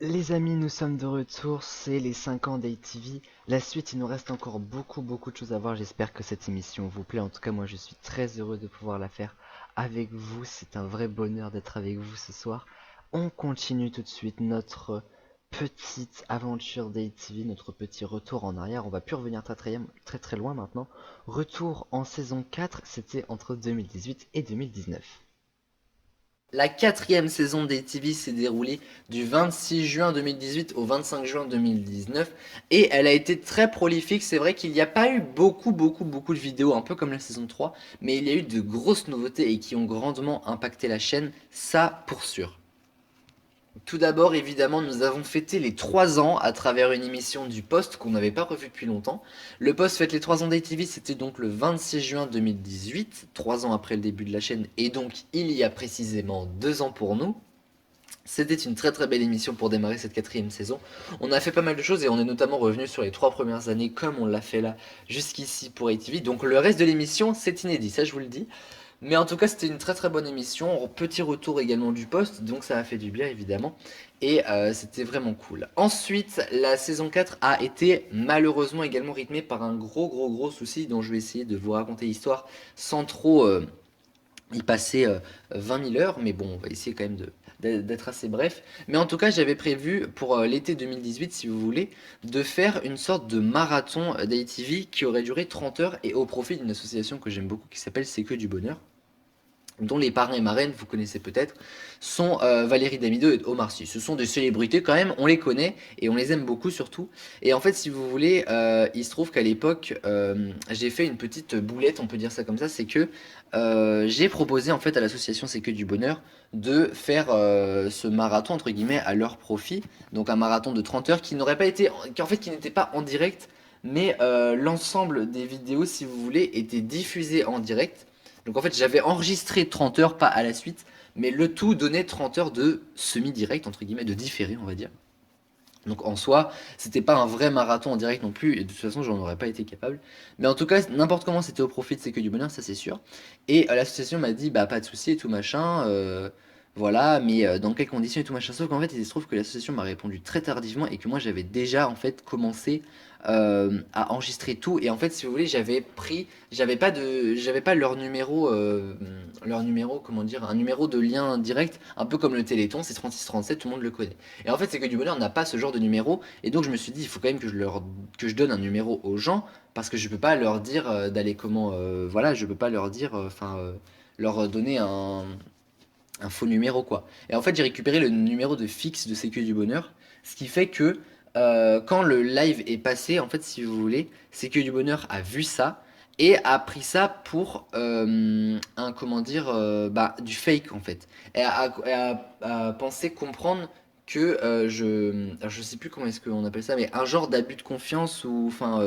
Les amis, nous sommes de retour, c'est les 5 ans d'ATV. La suite, il nous reste encore beaucoup de choses à voir. J'espère que cette émission vous plaît. En tout cas, moi, je suis très heureux de pouvoir la faire avec vous. C'est un vrai bonheur d'être avec vous ce soir. On continue tout de suite notre petite aventure d'ATV, notre petit retour en arrière. On va plus revenir très loin maintenant. Retour en saison 4, c'était entre 2018 et 2019. La quatrième saison d'ATV s'est déroulée du 26 juin 2018 au 25 juin 2019 et elle a été très prolifique. C'est vrai qu'il n'y a pas eu beaucoup de vidéos, un peu comme la saison 3, mais il y a eu de grosses nouveautés et qui ont grandement impacté la chaîne, ça pour sûr. Tout d'abord, évidemment, nous avons fêté les 3 ans à travers une émission du Post qu'on n'avait pas revue depuis longtemps. Le Post fête les 3 ans d'ATV, c'était donc le 26 juin 2018, 3 ans après le début de la chaîne, et donc il y a précisément 2 ans pour nous. C'était une très belle émission pour démarrer cette quatrième saison. On a fait pas mal de choses et on est notamment revenu sur les 3 premières années comme on l'a fait là jusqu'ici pour ATV. Donc le reste de l'émission c'est inédit, ça je vous le dis. Mais en tout cas, c'était une très bonne émission. Petit retour également du poste, donc ça a fait du bien évidemment. Et c'était vraiment cool. Ensuite, la saison 4 a été malheureusement également rythmée par un gros souci dont je vais essayer de vous raconter l'histoire sans trop y passer 20 000 heures. Mais bon, on va essayer quand même d'être assez bref. Mais en tout cas, j'avais prévu pour l'été 2018, si vous voulez, de faire une sorte de marathon d'ATV qui aurait duré 30 heures et au profit d'une association que j'aime beaucoup qui s'appelle C'est que du bonheur, dont les parrains et marraines, vous connaissez peut-être, sont Valérie Damido et Omar Sy. Ce sont des célébrités quand même, on les connaît et on les aime beaucoup surtout. Et en fait, si vous voulez, il se trouve qu'à l'époque, j'ai fait une petite boulette, on peut dire ça comme ça, c'est que j'ai proposé en fait à l'association C'est que du bonheur de faire ce marathon entre guillemets à leur profit, donc un marathon de 30 heures qui n'aurait pas été, qui n'était pas en direct, mais l'ensemble des vidéos, si vous voulez, étaient diffusées en direct. Donc en fait, j'avais enregistré 30 heures, pas à la suite, mais le tout donnait 30 heures de semi-direct, entre guillemets, de différé, on va dire. Donc en soi, c'était pas un vrai marathon en direct non plus, et de toute façon, j'en aurais pas été capable. Mais en tout cas, n'importe comment, c'était au profit de C'est que du bonheur, ça c'est sûr. Et l'association m'a dit, bah pas de souci et tout machin, voilà, mais dans quelles conditions et tout machin. Sauf qu'en fait, il se trouve que l'association m'a répondu très tardivement et que moi j'avais déjà en fait commencé à enregistrer tout. Et en fait, si vous voulez, j'avais pas leur numéro, comment dire, un numéro de lien direct, un peu comme le Téléthon, c'est 3637, tout le monde le connaît. Et en fait, c'est que du bonheur n'a pas ce genre de numéro. Et donc, je me suis dit, il faut quand même que je donne un numéro aux gens, parce que je peux pas leur dire d'aller comment, voilà, je peux pas leur dire, leur donner un faux numéro, quoi. Et en fait, j'ai récupéré le numéro de fixe de Sécu du Bonheur, ce qui fait que quand le live est passé, en fait, si vous voulez, Sécu du Bonheur a vu ça et a pris ça pour un, comment dire, bah, du fake, en fait. Et a pensé comprendre que alors, je sais plus comment est-ce qu'on appelle ça, mais un genre d'abus de confiance ou, enfin,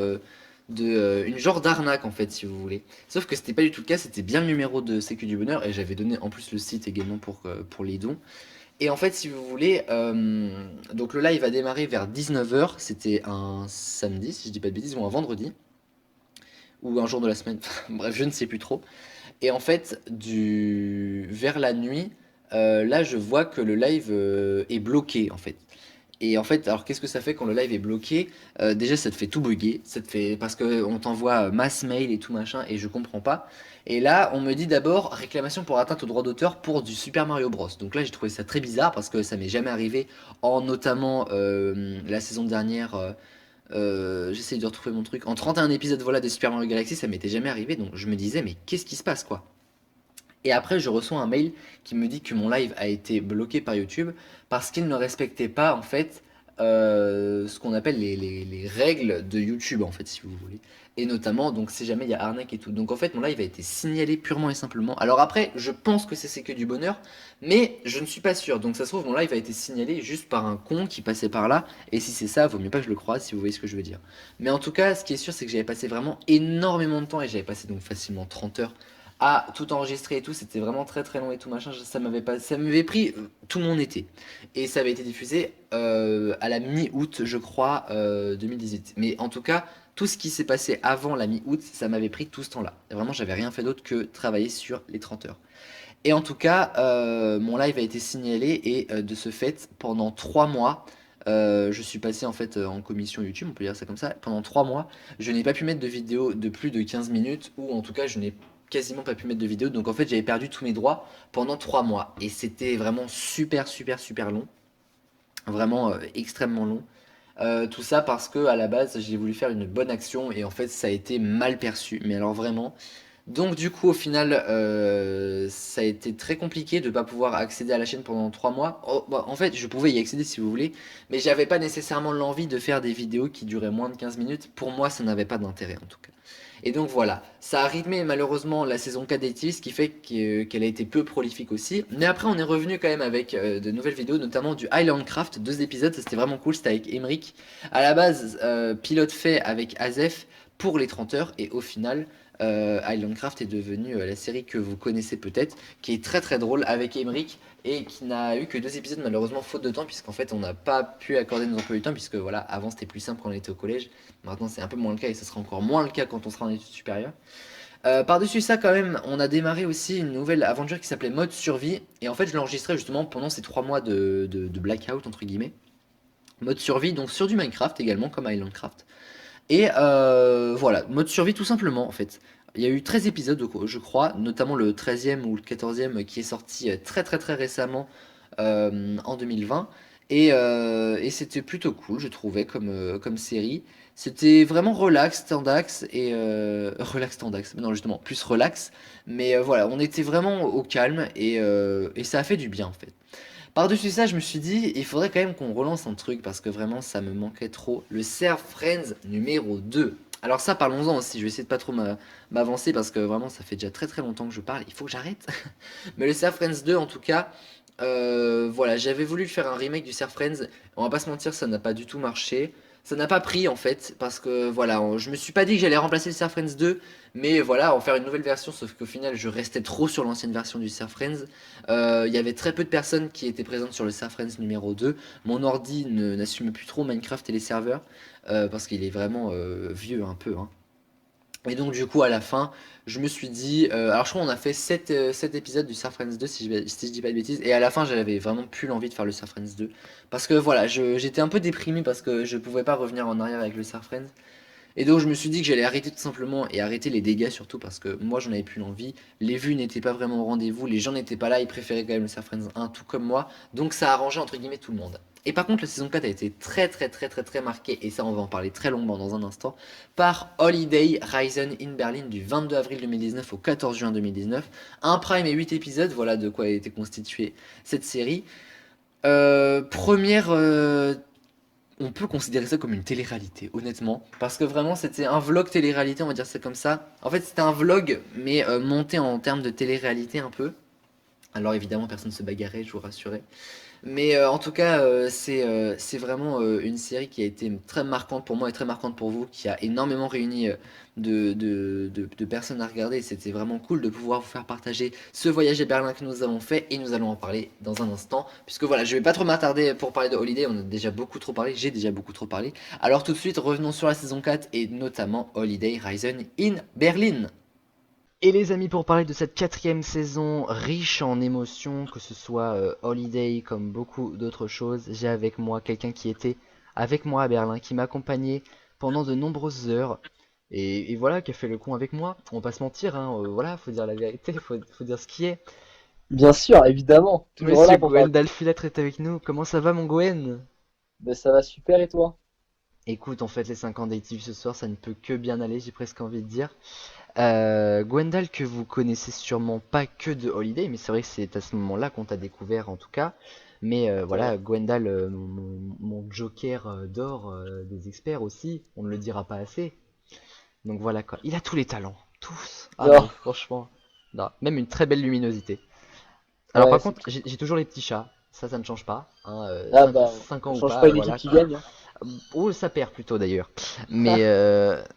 une genre d'arnaque, en fait, si vous voulez. Sauf que c'était pas du tout le cas, c'était bien le numéro de Sécu du Bonheur et j'avais donné en plus le site également pour les dons. Et en fait, si vous voulez, donc le live a démarré vers 19 heures, c'était un samedi, si je dis pas de bêtises, ou un vendredi, ou un jour de la semaine, bref, je ne sais plus trop. Et en fait, vers la nuit, là, je vois que le live est bloqué, en fait. Et en fait, alors qu'est-ce que ça fait quand le live est bloqué? Déjà, ça te fait tout bugger, ça te fait parce que on t'envoie masse mail et tout machin, et je comprends pas. Et là, on me dit d'abord réclamation pour atteinte au droit d'auteur pour du Super Mario Bros. Donc là, j'ai trouvé ça très bizarre parce que ça m'est jamais arrivé, en notamment la saison dernière. J'essaye de retrouver mon truc. En 31 épisodes voilà de Super Mario Galaxy, ça m'était jamais arrivé, donc je me disais mais qu'est-ce qui se passe quoi? Et après, je reçois un mail qui me dit que mon live a été bloqué par YouTube parce qu'il ne respectait pas en fait ce qu'on appelle les règles de YouTube en fait, si vous voulez. Et notamment, donc si jamais il y a arnaque et tout. Donc en fait, mon live a été signalé purement et simplement. Alors après, je pense que c'est que du bonheur, mais je ne suis pas sûr. Donc ça se trouve, mon live a été signalé juste par un con qui passait par là. Et si c'est ça, vaut mieux pas que je le croise, si vous voyez ce que je veux dire. Mais en tout cas, ce qui est sûr, c'est que j'avais passé vraiment énormément de temps et j'avais passé donc facilement 30 heures à tout enregistrer et tout, c'était vraiment très long et tout machin, ça m'avait pris tout mon été. Et ça avait été diffusé à la mi-août, je crois, 2018. Mais en tout cas, tout ce qui s'est passé avant la mi-août, ça m'avait pris tout ce temps-là. Et vraiment, j'avais rien fait d'autre que travailler sur les 30 heures. Et en tout cas, mon live a été signalé et de ce fait, pendant 3 mois, je suis passé en fait en commission YouTube, on peut dire ça comme ça. Pendant 3 mois, je n'ai pas pu mettre de vidéo de plus de 15 minutes, ou en tout cas, je n'ai quasiment pas pu mettre de vidéo. Donc en fait, j'avais perdu tous mes droits pendant 3 mois. Et c'était vraiment super, super, super long. Vraiment extrêmement long. Tout ça parce que à la base, j'ai voulu faire une bonne action et en fait, ça a été mal perçu. Mais alors vraiment. Donc du coup, au final, ça a été très compliqué de ne pas pouvoir accéder à la chaîne pendant 3 mois. Oh, bah, en fait, je pouvais y accéder si vous voulez, mais j'avais pas nécessairement l'envie de faire des vidéos qui duraient moins de 15 minutes. Pour moi, ça n'avait pas d'intérêt en tout cas. Et donc voilà, ça a rythmé malheureusement la saison 4 d'Activist, ce qui fait qu'elle a été peu prolifique aussi. Mais après, on est revenu quand même avec de nouvelles vidéos, notamment du Highland Craft, 2 épisodes, ça c'était vraiment cool, c'était avec Emric. À la base, pilote fait avec Azef pour les 30 heures, et au final, Highland Craft est devenu la série que vous connaissez peut-être, qui est très très drôle avec Emric, et qui n'a eu que 2 épisodes malheureusement faute de temps, puisqu'en fait on n'a pas pu accorder nos emplois du temps, puisque voilà, avant c'était plus simple quand on était au collège. Maintenant, c'est un peu moins le cas et ce sera encore moins le cas quand on sera en études supérieures. Par-dessus ça, quand même, on a démarré aussi une nouvelle aventure qui s'appelait Mode Survie. Et en fait, je l'enregistrais justement pendant ces 3 mois de blackout, entre guillemets. Mode Survie, donc sur du Minecraft également, comme Island Craft. Et voilà, Mode Survie tout simplement, en fait. Il y a eu 13 épisodes, je crois, notamment le 13e ou le 14e qui est sorti très très très récemment en 2020. Et c'était plutôt cool, je trouvais, comme série. C'était vraiment relax, tendax, et relax, tendax, mais non, justement, plus relax. Mais voilà, on était vraiment au calme, et ça a fait du bien, en fait. Par-dessus ça, je me suis dit, il faudrait quand même qu'on relance un truc, parce que vraiment, ça me manquait trop. Le Serve Friends numéro 2. Alors ça, parlons-en aussi, je vais essayer de pas trop m'avancer, parce que vraiment, ça fait déjà très très longtemps que je parle, il faut que j'arrête. Mais le Serve Friends 2, en tout cas, voilà, j'avais voulu faire un remake du Surf Friends. On va pas se mentir, ça n'a pas du tout marché. Ça n'a pas pris en fait, parce que voilà, je me suis pas dit que j'allais remplacer le Surf Friends 2, mais voilà, en faire une nouvelle version, sauf qu'au final, je restais trop sur l'ancienne version du Surf Friends. Il y avait très peu de personnes qui étaient présentes sur le Surf Friends numéro 2. Mon ordi n'assume plus trop Minecraft et les serveurs, parce qu'il est vraiment vieux un peu, hein. Et donc du coup à la fin, je me suis dit, alors je crois qu'on a fait 7 épisodes du Surf Friends 2 si je dis pas de bêtises, et à la fin j'avais vraiment plus l'envie de faire le Surf Friends 2, parce que voilà, j'étais un peu déprimé parce que je pouvais pas revenir en arrière avec le Surf Friends, et donc je me suis dit que j'allais arrêter tout simplement, et arrêter les dégâts surtout, parce que moi j'en avais plus l'envie, les vues n'étaient pas vraiment au rendez-vous, les gens n'étaient pas là, ils préféraient quand même le Surf Friends 1 tout comme moi, donc ça a arrangé entre guillemets tout le monde. Et par contre la saison 4 a été très très très très très marquée, et ça on va en parler très longuement dans un instant, par Holiday Rising in Berlin du 22 avril 2019 au 14 juin 2019. Un prime et 8 épisodes, voilà de quoi a été constituée cette série. Première on peut considérer ça comme une télé-réalité, honnêtement. Parce que vraiment, c'était un vlog télé-réalité, on va dire ça comme ça. En fait, c'était un vlog, mais monté en termes de télé-réalité un peu. Alors évidemment, personne ne se bagarrait, je vous rassurais. Mais en tout cas, c'est vraiment une série qui a été très marquante pour moi et très marquante pour vous, qui a énormément réuni de personnes à regarder. C'était vraiment cool de pouvoir vous faire partager ce voyage à Berlin que nous avons fait, et nous allons en parler dans un instant. Puisque voilà, je vais pas trop m'attarder pour parler de Holiday, on a déjà beaucoup trop parlé, j'ai déjà beaucoup trop parlé. Alors tout de suite, revenons sur la saison 4 et notamment Holiday Rising in Berlin. Et les amis, pour parler de cette 4e saison riche en émotions, que ce soit Holiday comme beaucoup d'autres choses, j'ai avec moi quelqu'un qui était avec moi à Berlin, qui m'accompagnait pendant de nombreuses heures, et voilà, qui a fait le con avec moi. On va pas se mentir, hein, voilà, faut dire la vérité, faut dire ce qui est. Bien sûr, évidemment. Toujours Monsieur là pour parler. Gwendal Filatre est avec nous, comment ça va mon Gwen? Ben, ça va super et toi? Écoute, on fête les 5 ans d'Active ce soir, ça ne peut que bien aller, j'ai presque envie de dire. Gwendal que vous connaissez sûrement pas que de Holiday, mais c'est vrai que c'est à ce moment-là qu'on t'a découvert en tout cas. Mais C'est vrai. voilà, Gwendal, mon joker d'or des experts aussi, on ne le dira pas assez. Donc voilà quoi, il a tous les talents, tous. Ah mais Non. franchement, non, même une très belle luminosité. Alors Ouais, par c'est contre, clair. j'ai toujours les petits chats, ça ne change pas. Hein, Ah bah, 5 on ans ou change pas pas, une équipe voilà qui quoi. gagne, hein. Oh, ça perd plutôt d'ailleurs. Mais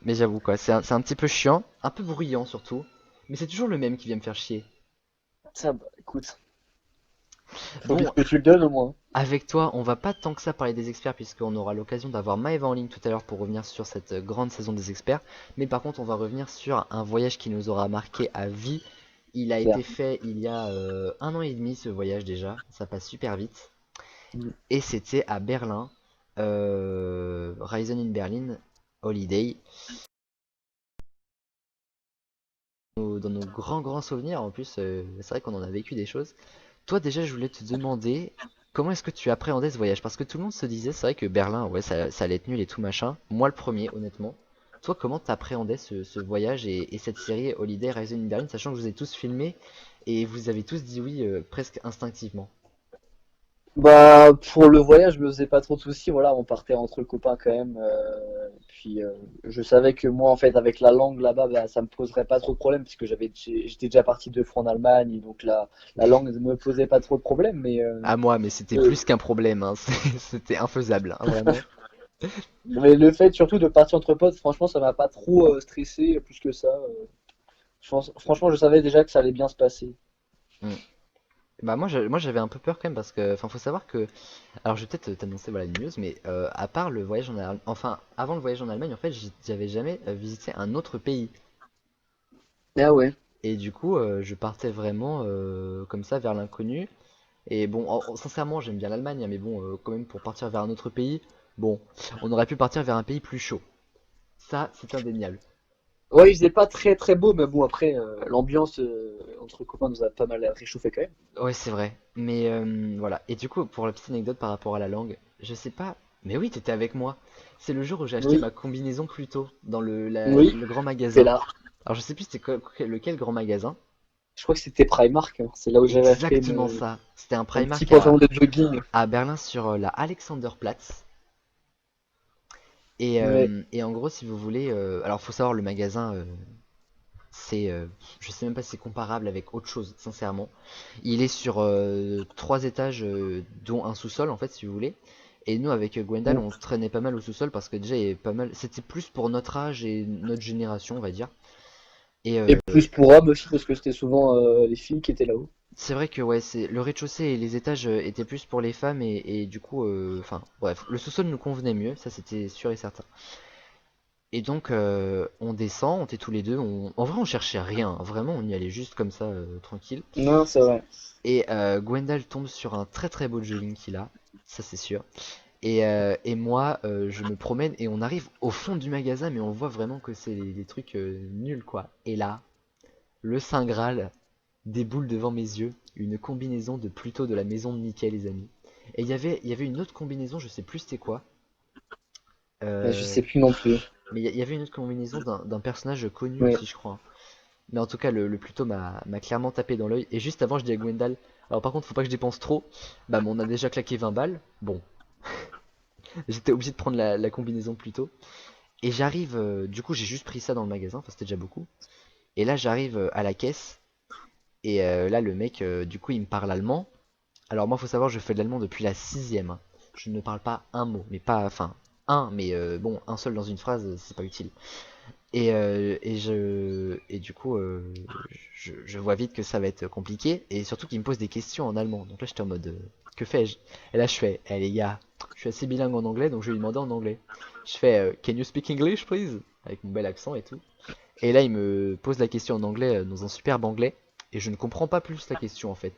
j'avoue quoi, c'est un petit peu chiant, un peu bruyant surtout. Mais c'est toujours le même qui vient me faire chier. Ça, bah, écoute, faut Bon, vite que tu le donnes au moins. avec toi, on va pas tant que ça parler des experts puisqu'on aura l'occasion d'avoir Maëva en ligne tout à l'heure pour revenir sur cette grande saison des experts. Mais par contre, on va revenir sur un voyage qui nous aura marqué à vie Il a été Claire. fait il y a 1 an et demi ce voyage déjà, ça passe super vite. Mm. Et c'était à Berlin, Reisen in Berlin, Holiday. Dans nos grands souvenirs, en plus, c'est vrai qu'on en a vécu des choses. Toi déjà, je voulais te demander, comment est-ce que tu appréhendais ce voyage? Parce que tout le monde se disait, c'est vrai que Berlin, ouais, ça allait être nul et tout machin. Moi le premier, honnêtement. Toi, comment t'appréhendais ce voyage et cette série Holiday Reisen in Berlin, sachant que vous avez tous filmé et vous avez tous dit oui presque instinctivement. Bah, pour le voyage, je me faisais pas trop de soucis. Voilà, on partait entre copains quand même. Puis, je savais que moi, en fait, avec la langue là-bas, bah, ça me poserait pas trop de problèmes puisque j'étais déjà parti 2 fois en Allemagne, et donc la langue ne me posait pas trop de problèmes. À moi, mais c'était Euh, plus qu'un problème, hein. C'était infaisable, hein, vraiment. mais le fait surtout de partir entre potes, franchement, ça m'a pas trop stressé plus que ça. Franchement, je savais déjà que ça allait bien se passer. Mm. Bah moi j'avais un peu peur quand même parce que, enfin faut savoir que, alors je vais peut-être t'annoncer voilà une news, mais à part le voyage en Allemagne, enfin avant le voyage en Allemagne en fait j'avais jamais visité un autre pays. Ah ouais. Et du coup je partais vraiment comme ça vers l'inconnu. Et bon sincèrement j'aime bien l'Allemagne hein, mais bon quand même pour partir vers un autre pays, bon on aurait pu partir vers un pays plus chaud. Ça c'est indéniable. Ouais, il faisait pas très très beau, mais bon, après, l'ambiance entre copains nous a pas mal réchauffé quand même. Ouais, c'est vrai. Mais voilà. Et du coup, pour la petite anecdote par rapport à la langue, je sais pas. Mais oui, t'étais avec moi. C'est le jour où j'ai acheté Oui, ma combinaison plus tôt dans oui, le grand c'est magasin. là. Alors, je sais plus c'était lequel grand magasin. Je crois que c'était Primark, hein. C'est là où j'avais acheté Exactement ça. C'était un mon petit Primark pantalon de jogging. à Berlin sur la Alexanderplatz. Ouais. Et en gros, si vous voulez. Alors, faut savoir, le magasin, c'est. Je sais même pas si c'est comparable avec autre chose, sincèrement. Il est sur 3 étages, dont un sous-sol, en fait, si vous voulez. Et nous, avec Gwendal, Mm. on traînait pas mal au sous-sol parce que déjà, il y avait pas mal. C'était plus pour notre âge et notre génération, on va dire. Et Et plus pour hommes aussi, parce que c'était souvent les filles qui étaient là-haut. c'est vrai que ouais, c'est le rez-de-chaussée et les étages étaient plus pour les femmes et du coup, enfin, bref, le sous-sol nous convenait mieux, ça c'était sûr et certain. Et donc, on descend, on était tous les deux. En vrai, on cherchait rien, hein, vraiment, on y allait juste comme ça, tranquille. Non, c'est vrai. Et Gwendal tombe sur un très très beau jogging qu'il a, ça c'est sûr. Et moi, je me promène et on arrive au fond du magasin, mais on voit vraiment que c'est des trucs nuls quoi. Et là, le Saint Graal déboule devant mes yeux, une combinaison de Pluto de la maison de Mickey, les amis. Et il y avait une autre combinaison, je sais plus c'était quoi. Je Euh, sais plus non plus. mais il y avait une autre combinaison d'un personnage connu Ouais. aussi, je crois. Mais en tout cas, le Pluto m'a clairement tapé dans l'œil. Et juste avant, je dis à Gwendal, alors par contre, faut pas que je dépense trop. Bah, mais on a déjà claqué 20 balles. Bon, j'étais obligé de prendre la combinaison plus tôt. Et j'arrive, du coup, j'ai juste pris ça dans le magasin, enfin, c'était déjà beaucoup. Et là, j'arrive à la caisse. Et là, le mec, du coup, il me parle allemand. Alors, moi, faut savoir, je fais de l'allemand depuis la sixième, hein. Je ne parle pas un mot, mais pas, enfin, un, mais bon, un seul dans une phrase, c'est pas utile. Et du coup, je vois vite que ça va être compliqué. Et surtout qu'il me pose des questions en allemand. Donc là, j'étais en mode, que fais-je? Et là, je fais, eh les gars, je suis assez bilingue en anglais, donc je vais lui demander en anglais. Je fais, can you speak English, please? Avec mon bel accent et tout. Et là, il me pose la question en anglais, dans un superbe anglais. Et je ne comprends pas plus la question, en fait.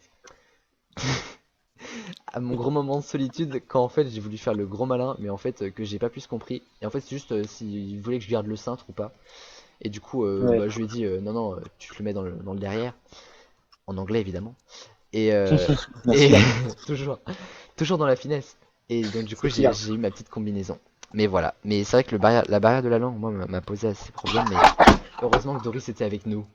À mon gros moment de solitude, quand en fait j'ai voulu faire le gros malin, mais en fait que j'ai pas plus compris. Et en fait, c'est juste s'il voulait que je garde le cintre ou pas. Et du coup, Ouais. bah, je lui ai dit non, non, tu te le mets dans le derrière, en anglais évidemment. Et, Bien et sûr, toujours dans la finesse. Et donc, du coup, c'est j'ai clair. j'ai eu ma petite combinaison. Mais voilà. Mais c'est vrai que la barrière de la langue, moi, m'a posé assez de problèmes. Mais heureusement que Doris était avec nous.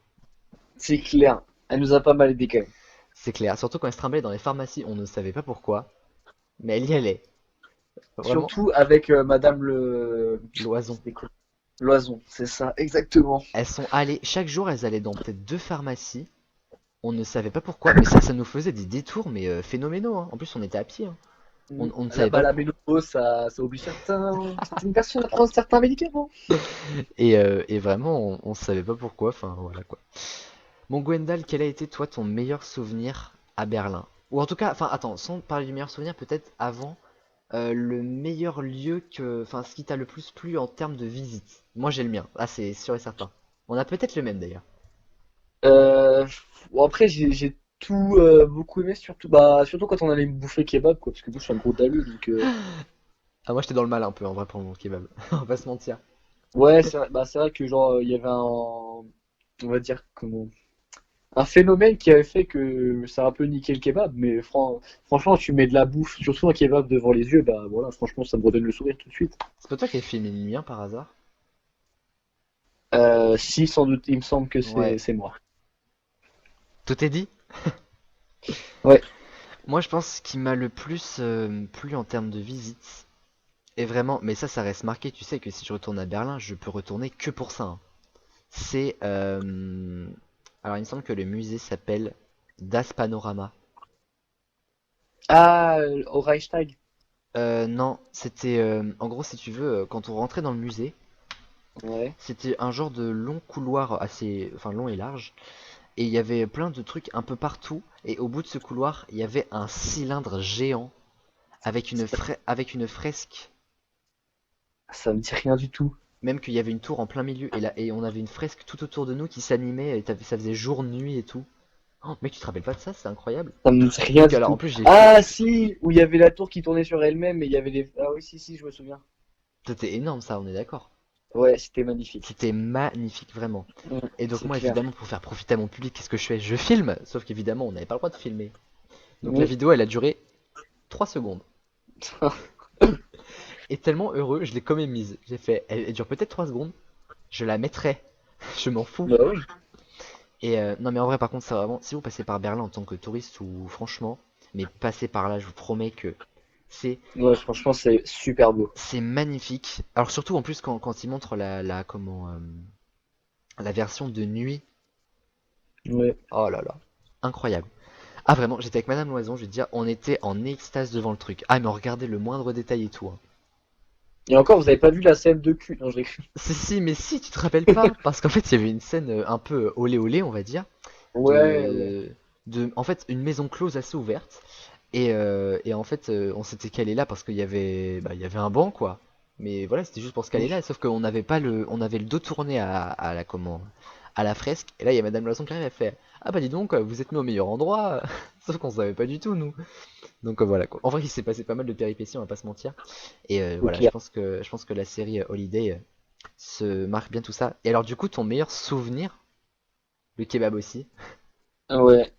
C'est clair. Elle nous a pas mal aidé quand même. C'est clair. Surtout quand elle se trimballait dans les pharmacies, on ne savait pas pourquoi. Mais elle y allait. Vraiment, Surtout avec Madame le... l'oison. C'était quoi? Loison, c'est ça, exactement. Elles sont allées, chaque jour, elles allaient dans peut-être 2 pharmacies. On ne savait pas pourquoi, mais ça nous faisait des détours, mais phénoménaux, hein. En plus, on était à pied, hein. On ne savait Là-bas, pas. la ménopause, ça oblige certaines personnes à prendre certains médicaments. Et vraiment, on savait pas pourquoi. Enfin, voilà quoi. Bon, Gwendal, quel a été, toi, ton meilleur souvenir à Berlin? Ou en tout cas, enfin, attends, sans parler du meilleur souvenir, peut-être avant, le meilleur lieu que. Enfin, ce qui t'a le plus plu en termes de visite. Moi, j'ai le mien. Ah, c'est sûr et certain. On a peut-être le même d'ailleurs. Euh, bon, après, j'ai tout beaucoup aimé, surtout quand on allait me bouffer kebab, quoi, parce que moi je suis un gros dalu, donc Ah, moi j'étais dans le mal un peu en vrai pour mon kebab. On va pas se mentir. ouais, c'est vrai que genre il y avait on va dire comment, un phénomène qui avait fait que ça a un peu niqué le kebab, mais franchement, tu mets de la bouffe, surtout un kebab devant les yeux, bah voilà, franchement, ça me redonne le sourire tout de suite. C'est pas toi qui as filmé le mien par hasard? Si, sans doute, il me semble que Ouais. c'est moi. Tout est dit? Ouais. Moi je pense qu'il m'a le plus plu en termes de visite. Et vraiment, mais ça reste marqué, tu sais que si je retourne à Berlin, je peux retourner que pour ça, hein. C'est... Alors il me semble que le musée s'appelle Das Panorama. Ah, au Reichstag. Non, c'était... en gros, si tu veux, quand on rentrait dans le musée, Ouais. c'était un genre de long couloir assez... Enfin, long et large. Et il y avait plein de trucs un peu partout. Et au bout de ce couloir, il y avait un cylindre géant avec avec une fresque. Ça me dit rien du tout. Même qu'il y avait une tour en plein milieu. Et là, et on avait une fresque tout autour de nous qui s'animait. Et ça faisait jour, nuit et tout. Oh, mec, tu te rappelles pas de ça? C'est incroyable. Ça me dit rien Donc du alors, en tout. plus, j'ai fait... Ah, si, où il y avait la tour qui tournait sur elle-même et il y avait les. Ah oui, si, si, je me souviens. C'était énorme ça, on est d'accord. Ouais, c'était magnifique. C'était magnifique, vraiment. Mm, Et donc c'est moi, clair. évidemment, pour faire profiter à mon public, qu'est-ce que je fais? Je filme. Sauf qu'évidemment, on n'avait pas le droit de filmer. Donc la Mm. vidéo, elle a duré 3 secondes. Et tellement heureux, je l'ai quand même mise. J'ai fait, elle dure peut-être 3 secondes. Je la mettrai. Je m'en fous. Bah oui. Et non mais en vrai, par contre, c'est vraiment... Si vous passez par Berlin en tant que touriste ou franchement, mais passez par là, je vous promets que c'est Ouais, franchement, c'est super beau. c'est magnifique. Alors surtout en plus quand ils montrent la version de nuit. Ouais. Oh là là, incroyable. Ah vraiment, j'étais avec Madame Loison, je veux dire, on était en extase devant le truc. Ah mais on regardait le moindre détail et tout, hein. Et encore, vous avez pas vu la scène de cul? Non, je rigole. Si, mais si, tu te rappelles pas? Parce qu'en fait, il y avait une scène un peu olé olé, on va dire, Ouais, ouais. de, en fait, une maison close assez ouverte. Et en fait, on s'était calé là parce il y avait un banc, quoi. Mais voilà, c'était juste pour se caler là. Sauf qu'on n'avait pas on avait le dos tourné à la fresque. Et là, il y a Madame Loison qui arrive, elle fait, ah bah dis donc, vous êtes mis au meilleur endroit. Sauf qu'on savait pas du tout, nous. Donc voilà, quoi. En vrai, il s'est passé pas mal de péripéties, on va pas se mentir. Et C'est voilà, clair. je pense que la série Holiday se marque bien tout ça. Et alors, du coup, ton meilleur souvenir, le kebab aussi. Ouais,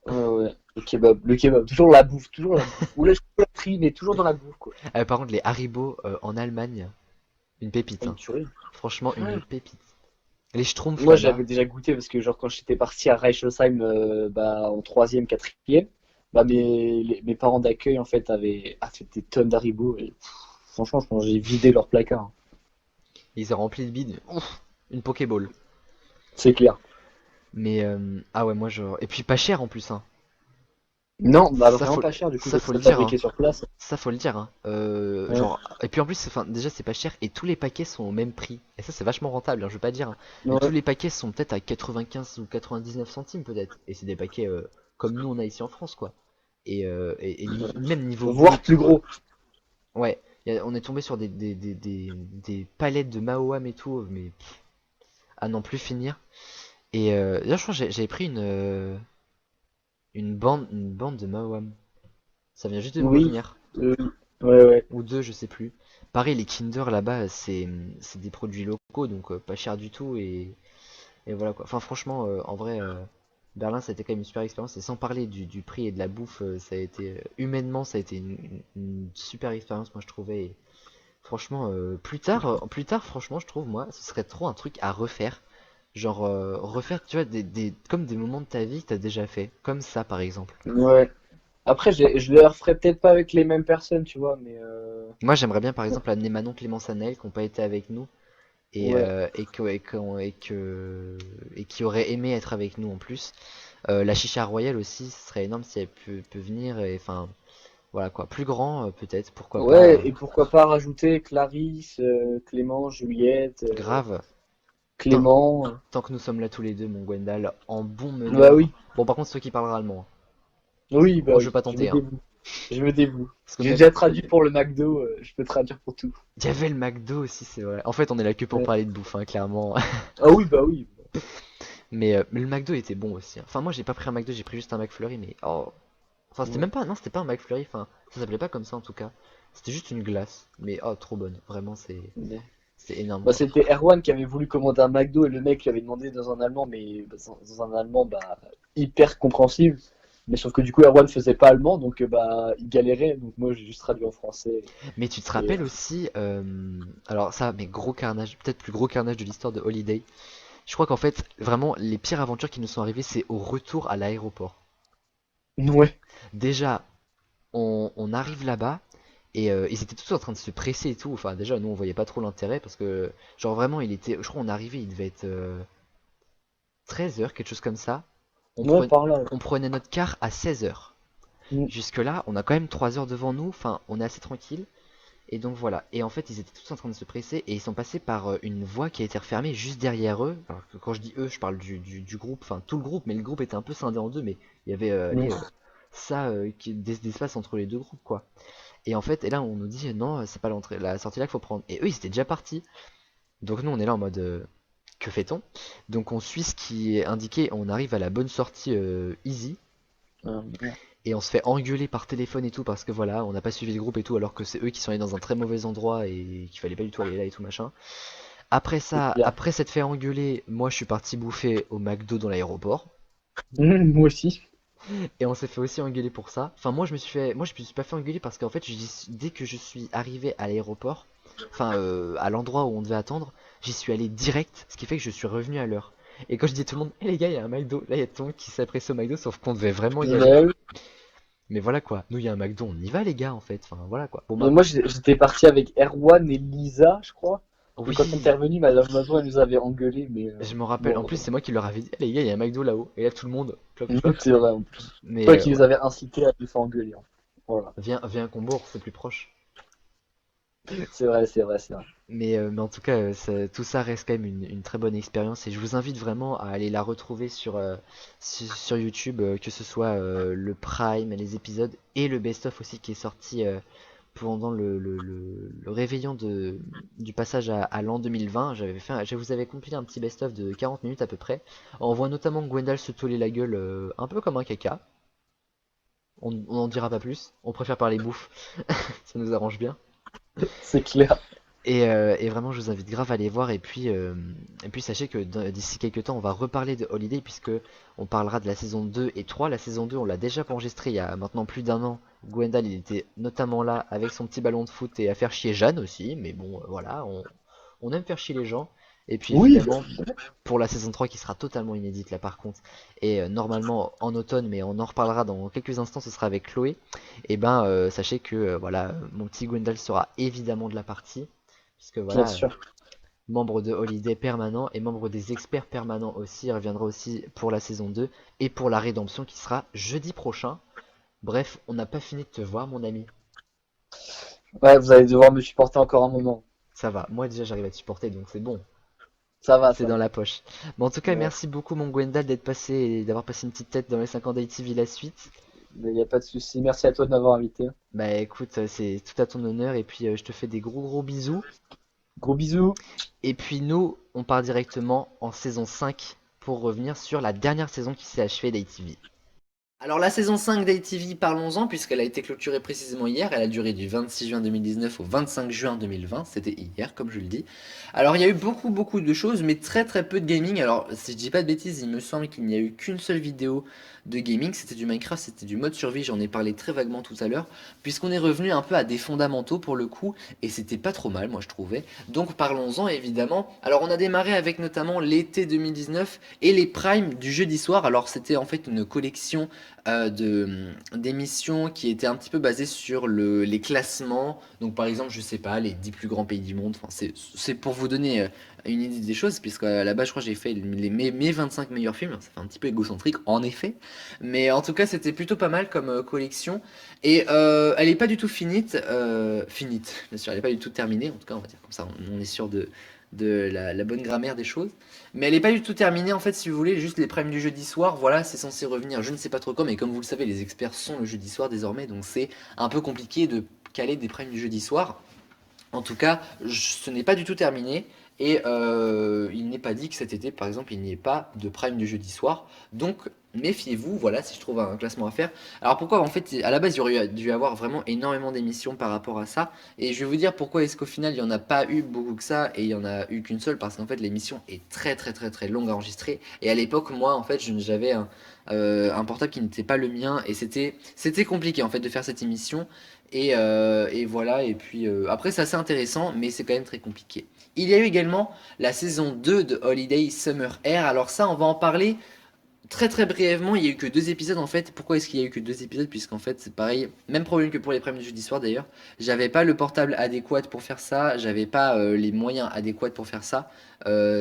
ouais, ouais. Le kebab, toujours la bouffe, toujours la bouffe. Ou la chocolaterie, mais toujours dans la bouffe, quoi. Par contre, les Haribo en Allemagne, une pépite, Une hein. tuerie. Franchement, une pépite. Les Schtroumpfs Moi, là-bas. j'avais déjà goûté parce que, genre, quand j'étais parti à Reichelsheim bah, en troisième, quatrième, bah, mes parents d'accueil, en fait, avaient fait des tonnes d'Haribo. Et, franchement, je pense que j'ai vidé leur placard. Ils ont rempli de bide. Ouf, une Pokéball. C'est clair. Mais ah ouais, moi je. Et puis pas cher en plus, hein. Non, bah, Ça vraiment faut, pas cher, du coup, ça parce que faut le c'est dire, hein. fabriqué sur place. Ça faut le dire, hein. Ouais. Genre. Et puis en plus, enfin, déjà c'est pas cher et tous les paquets sont au même prix. Et ça c'est vachement rentable, hein, je veux pas dire, hein. Mais tous Ouais. les paquets sont peut-être à 95 ou 99 centimes peut-être. Et c'est des paquets comme nous on a ici en France, quoi. Et même niveau goût et Voire plus tout. gros. Ouais, on est tombé sur des palettes de Mahoam et tout, mais à n'en plus finir. Et là, je crois que j'avais pris une bande de Mahoam. Ça vient juste de me Oui. revenir. euh, ouais, ouais. Ou deux, je sais plus. Pareil, les Kinder là-bas, c'est des produits locaux, donc pas cher du tout. Et voilà quoi. Enfin, franchement, en vrai, Berlin, ça a été quand même une super expérience. Et sans parler du prix et de la bouffe, ça a été humainement, ça a été une super expérience, moi je trouvais. Et franchement, plus tard, franchement, je trouve, moi, ce serait trop un truc à refaire. Genre, refaire, tu vois, comme des moments de ta vie que t'as déjà fait. Comme ça, par exemple. Ouais. Après, je le referai peut-être pas avec les mêmes personnes, tu vois, mais Moi, j'aimerais bien, par exemple, amener Manon, Clémence, Anaël, qui n'ont pas été avec nous. ouais. Et qui auraient aimé être avec nous en plus. La chicha royale aussi, ce serait énorme si elle peut venir. Et enfin, voilà quoi. Plus grand, peut-être, pourquoi pas. Ouais, et pourquoi pas rajouter Clarisse, Clément, Juliette, Grave. Tant, Clément. tant que nous sommes là tous les deux, mon Gwendal, en bon Bah meneur. oui. Bon, par contre, c'est toi qui parlera allemand, hein. Oui, bah Moi, je vais oui. pas Je me tenter, hein. dévoue. Je me dévoue. Parce que J'ai même, déjà traduit pour le McDo, je peux traduire pour tout. il y avait le McDo aussi, c'est vrai. En fait, on est là que pour Ouais. parler de bouffe, hein, clairement. Ah oui, bah oui. Mais le McDo était bon aussi, hein. Enfin, moi j'ai pas pris un McDo, j'ai pris juste un McFlurry, mais oh. Enfin, c'était Mm. même pas. Non, c'était pas un McFlurry, enfin, ça s'appelait pas comme ça en tout cas. C'était juste une glace. Mais oh, trop bonne. Vraiment, Ouais. c'est énorme Bah, quoi. c'était Erwan qui avait voulu commander un McDo et le mec lui avait demandé dans un allemand, mais dans un allemand hyper compréhensible. Mais sauf que du coup, Erwan faisait pas allemand, donc il galérait. Donc moi, j'ai juste traduit en français. Mais tu te Et, rappelles aussi. Alors, ça, mais gros carnage, peut-être plus gros carnage de l'histoire de Holiday. Je crois qu'en fait, vraiment, les pires aventures qui nous sont arrivées, c'est au retour à l'aéroport. ouais. Déjà, on arrive là-bas. Et ils étaient tous en train de se presser et tout. Enfin, déjà, nous, on voyait pas trop l'intérêt parce que, genre, vraiment, il était. Je crois qu'on arrivait, il devait être 13 heures, quelque chose comme ça. On, Ouais, pren- par là. on prenait notre car à 16 heures. Mm. Jusque-là, on a quand même 3 heures devant nous. Enfin, on est assez tranquille. Et donc voilà. Et en fait, ils étaient tous en train de se presser et ils sont passés par une voie qui a été refermée juste derrière eux. Alors que quand je dis eux, je parle du groupe, enfin tout le groupe, mais le groupe était un peu scindé en deux, mais il y avait Mm. d'espace entre les deux groupes quoi. Et en fait, et là on nous dit non, c'est pas l'entrée, la sortie là qu'il faut prendre. Et eux ils étaient déjà partis. Donc nous on est là en mode que fait-on? Donc on suit ce qui est indiqué, on arrive à la bonne sortie easy. Ouais. Et on se fait engueuler par téléphone et tout parce que voilà, on n'a pas suivi le groupe et tout alors que c'est eux qui sont allés dans un très mauvais endroit et qu'il fallait pas du tout aller là et tout machin. Après C'est ça, clair. après s'être fait engueuler, moi je suis parti bouffer au McDo dans l'aéroport Moi aussi. et on s'est fait aussi engueuler pour ça. Enfin moi je me suis pas fait engueuler parce qu'en fait dès que je suis arrivé à l'aéroport, enfin à l'endroit où on devait attendre, j'y suis allé direct, ce qui fait que je suis revenu à l'heure. Et quand je dis à tout le monde, hé les gars, il y a un McDo, là il y a tout le monde qui s'est pressé au McDo sauf qu'on devait vraiment y aller. Mais, oui. Mais voilà quoi, nous il y a un McDo, on y va les gars en fait, enfin voilà quoi. Bon Mais bah moi, j'étais parti avec Erwan et Lisa, je crois. Et quand on était oui, revenu, Madame Mazon, elle nous avait engueulé, mais je me rappelle, en bon, plus c'est moi qui leur avais dit, eh, les gars il y a un McDo là-haut, et là tout le monde, clop clop. c'est vrai en plus. Mais Toi qui nous avais incité à nous faire engueuler, hein. Voilà. viens à Combourg, c'est plus proche. C'est vrai, c'est vrai, c'est vrai. Mais en tout cas, tout ça reste quand même une très bonne expérience et je vous invite vraiment à aller la retrouver sur YouTube, que ce soit le Prime, les épisodes et le best-of aussi qui est sorti pendant le réveillon du passage à l'an 2020. Je vous avais compilé un petit best-of de 40 minutes à peu près. On voit notamment Gwendal se toller la gueule un peu comme un caca. On n'en dira pas plus. On préfère parler bouffe. Ça nous arrange bien. C'est clair. Et vraiment, je vous invite grave à aller voir. Et puis sachez que d'ici quelques temps, on va reparler de Holiday puisque on parlera de la saison 2 et 3. La saison 2, on l'a déjà enregistrée il y a maintenant plus d'un an. Gwendal, il était notamment là avec son petit ballon de foot et à faire chier Jeanne aussi. Mais bon, voilà, on aime faire chier les gens. Et puis Oui, évidemment, pour la saison 3 qui sera totalement inédite là par contre, et normalement en automne, mais on en reparlera dans quelques instants, ce sera avec Chloé. Et ben, sachez que voilà, mon petit Gwendal sera évidemment de la partie puisque bien voilà, sûr. membre de Holiday permanent et membre des experts permanents aussi, il reviendra aussi pour la saison 2 et pour la rédemption qui sera jeudi prochain. Bref, on n'a pas fini de te voir mon ami. Ouais, vous allez devoir me supporter encore un moment. Ça va, moi déjà j'arrive à te supporter donc c'est bon, Ça va, c'est ça dans va. la poche. Mais en tout cas, Ouais. merci beaucoup mon Gwendal d'être passé et d'avoir passé une petite tête dans les 5 ans d'ITV la suite. Mais y a pas de souci. Merci à toi de m'avoir invité. Bah écoute, c'est tout à ton honneur et puis je te fais des gros gros bisous. Gros bisous. Et puis nous, on part directement en saison 5 pour revenir sur la dernière saison qui s'est achevée d'ITV. Alors la saison 5 d'ITV, parlons-en, puisqu'elle a été clôturée précisément hier. Elle a duré du 26 juin 2019 au 25 juin 2020. C'était hier, comme je le dis. Alors il y a eu beaucoup de choses, mais très peu de gaming. Alors si je dis pas de bêtises, il me semble qu'il n'y a eu qu'une seule vidéo de gaming. C'était du Minecraft, c'était du mode survie. J'en ai parlé très vaguement tout à l'heure, puisqu'on est revenu un peu à des fondamentaux pour le coup, et c'était pas trop mal, moi je trouvais. Donc parlons-en évidemment. Alors on a démarré avec notamment l'été 2019 et les primes du jeudi soir. Alors c'était en fait une collection d'émissions qui étaient un petit peu basées sur les classements. Donc par exemple, je sais pas, les 10 plus grands pays du monde. Enfin, c'est pour vous donner une idée des choses, puisque là-bas, je crois que j'ai fait mes 25 meilleurs films. Ça fait un petit peu égocentrique, en effet. Mais en tout cas, c'était plutôt pas mal comme collection. Et elle est pas du tout finite, bien sûr, elle est pas du tout terminée. En tout cas, on va dire comme ça, on est sûr de la bonne grammaire des choses. Mais elle est pas du tout terminée en fait, si vous voulez, juste les primes du jeudi soir, voilà, c'est censé revenir, je ne sais pas trop quand, mais comme vous le savez, les experts sont le jeudi soir désormais, donc c'est un peu compliqué de caler des primes du jeudi soir. En tout cas, ce n'est pas du tout terminé. Et il n'est pas dit que cet été, par exemple, il n'y ait pas de prime du jeudi soir. Donc, méfiez-vous, voilà, si je trouve un classement à faire. Alors pourquoi, en fait, à la base, il y aurait dû avoir vraiment énormément d'émissions par rapport à ça. Et je vais vous dire pourquoi est-ce qu'au final, il n'y en a pas eu beaucoup que ça, et il n'y en a eu qu'une seule, parce qu'en fait, l'émission est très très très très longue à enregistrer. Et à l'époque, moi, en fait, j'avais un portable qui n'était pas le mien, et c'était compliqué, en fait, de faire cette émission. Et voilà, et puis après, c'est assez intéressant, mais c'est quand même très compliqué. Il y a eu également la saison 2 de Holiday Summer Air. Alors ça, on va en parler très très brièvement. Il y a eu que 2 épisodes en fait. Pourquoi est-ce qu'il y a eu que 2 épisodes? Puisqu'en fait, c'est pareil, même problème que pour les premiers du jeudi soir d'ailleurs. J'avais pas le portable adéquat pour faire ça. J'avais pas les moyens adéquats pour faire ça.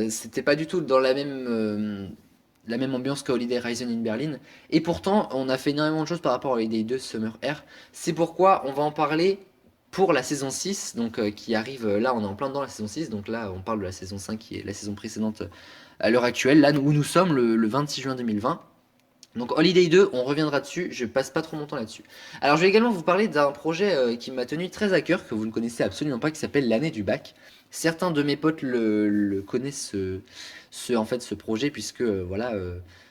C'était pas du tout dans la même ambiance que Holiday Rising in Berlin. Et pourtant, on a fait énormément de choses par rapport à Holiday 2 Summer Air. C'est pourquoi on va en parler pour la saison 6, donc qui arrive là, on est en plein dedans la saison 6, donc là on parle de la saison 5 qui est la saison précédente à l'heure actuelle, là où nous sommes le 26 juin 2020. Donc Holiday 2, on reviendra dessus, je passe pas trop mon temps là-dessus. Alors je vais également vous parler d'un projet qui m'a tenu très à cœur, que vous ne connaissez absolument pas, qui s'appelle l'année du bac. Certains de mes potes le connaissent en fait, ce projet, puisque voilà,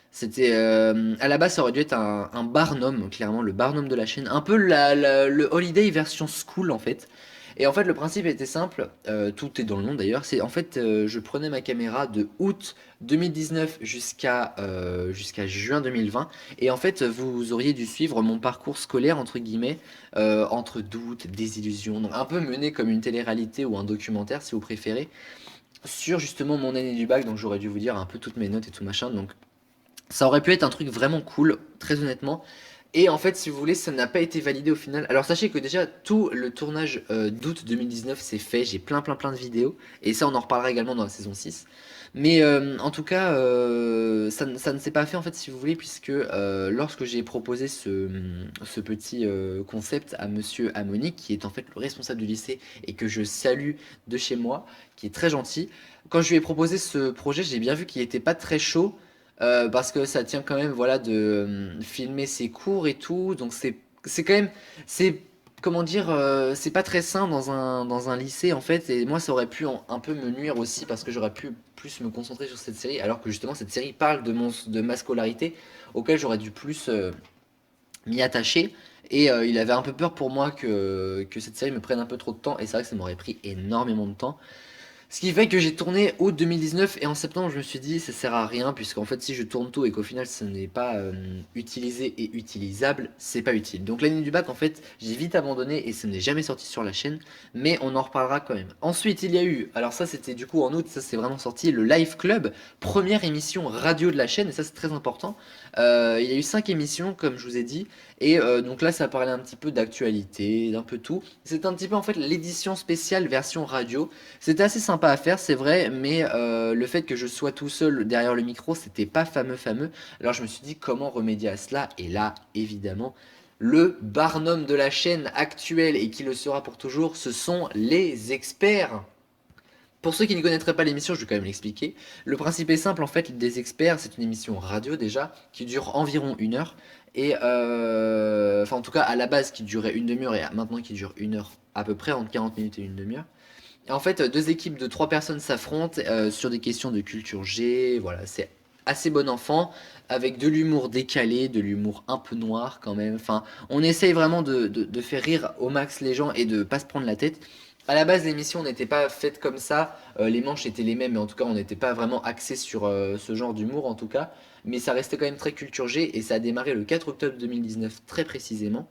c'était à la base ça aurait dû être un Barnum, clairement le Barnum de la chaîne, un peu le Holiday version school en fait. Et en fait le principe était simple, tout est dans le nom d'ailleurs, c'est en fait je prenais ma caméra de août 2019 jusqu'à juin 2020 et en fait vous auriez dû suivre mon parcours scolaire entre guillemets, entre doutes, désillusions, donc un peu mené comme une télé-réalité ou un documentaire si vous préférez, sur justement mon année du bac, donc j'aurais dû vous dire un peu toutes mes notes et tout machin, donc ça aurait pu être un truc vraiment cool, très honnêtement. Et en fait, si vous voulez, ça n'a pas été validé au final. Alors sachez que déjà, tout le tournage d'août 2019 c'est fait, j'ai plein de vidéos, et ça on en reparlera également dans la saison 6. Mais en tout cas, ça ne s'est pas fait en fait, si vous voulez, puisque lorsque j'ai proposé ce petit concept à Monsieur Amoni, qui est en fait le responsable du lycée et que je salue de chez moi, qui est très gentil, quand je lui ai proposé ce projet, j'ai bien vu qu'il n'était pas très chaud. Parce que ça tient quand même, voilà, de filmer ses cours et tout, donc c'est quand même, c'est comment dire, c'est pas très sain dans un lycée en fait, et moi ça aurait pu un peu me nuire aussi parce que j'aurais pu plus me concentrer sur cette série, alors que justement cette série parle de ma scolarité, auquel j'aurais dû plus m'y attacher. Et il avait un peu peur pour moi que cette série me prenne un peu trop de temps, et c'est vrai que ça m'aurait pris énormément de temps. Ce qui fait que j'ai tourné août 2019 et en septembre je me suis dit ça sert à rien, puisqu'en fait si je tourne tout et qu'au final ce n'est pas utilisé et utilisable, c'est pas utile. Donc l'année du bac en fait j'ai vite abandonné et ce n'est jamais sorti sur la chaîne, mais on en reparlera quand même. Ensuite il y a eu, alors ça c'était du coup en août, ça c'est vraiment sorti, le Live Club, première émission radio de la chaîne, et ça c'est très important. Il y a eu 5 émissions comme je vous ai dit, et donc là ça parlait un petit peu d'actualité, d'un peu tout. C'est un petit peu en fait l'édition spéciale version radio. C'était assez sympa à faire, c'est vrai, mais le fait que je sois tout seul derrière le micro, c'était pas fameux. Alors je me suis dit comment remédier à cela, et là, évidemment, le Barnum de la chaîne actuelle et qui le sera pour toujours, ce sont les experts. Pour ceux qui ne connaîtraient pas l'émission, je vais quand même l'expliquer. Le principe est simple, en fait, des experts, c'est une émission radio déjà, qui dure environ 1 heure. Et enfin, en tout cas, à la base, qui durait une demi-heure, et maintenant qui dure 1 heure à peu près, entre 40 minutes et une demi-heure. Et en fait, 2 équipes de 3 personnes s'affrontent sur des questions de culture G. Voilà, c'est assez bon enfant, avec de l'humour décalé, de l'humour un peu noir quand même. Enfin, on essaye vraiment de faire rire au max les gens et de pas se prendre la tête. À la base, l'émission n'était pas faite comme ça. Les manches étaient les mêmes, mais en tout cas, on n'était pas vraiment axé sur ce genre d'humour en tout cas. Mais ça restait quand même très culture G, et ça a démarré le 4 octobre 2019 très précisément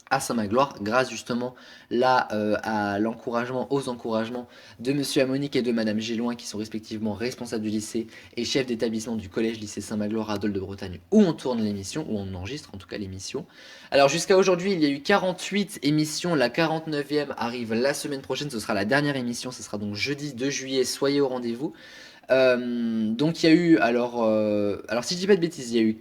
à Saint-Magloire, grâce justement là à aux encouragements de Monsieur Amonique et de Madame Géloin, qui sont respectivement responsables du lycée et chefs d'établissement du collège lycée Saint-Magloire à Dole de Bretagne, où on tourne l'émission, où on enregistre en tout cas l'émission. Alors jusqu'à aujourd'hui, il y a eu 48 émissions, la 49e arrive la semaine prochaine, ce sera la dernière émission, ce sera donc jeudi 2 juillet, soyez au rendez-vous. Donc il y a eu, alors si je dis pas de bêtises, il y a eu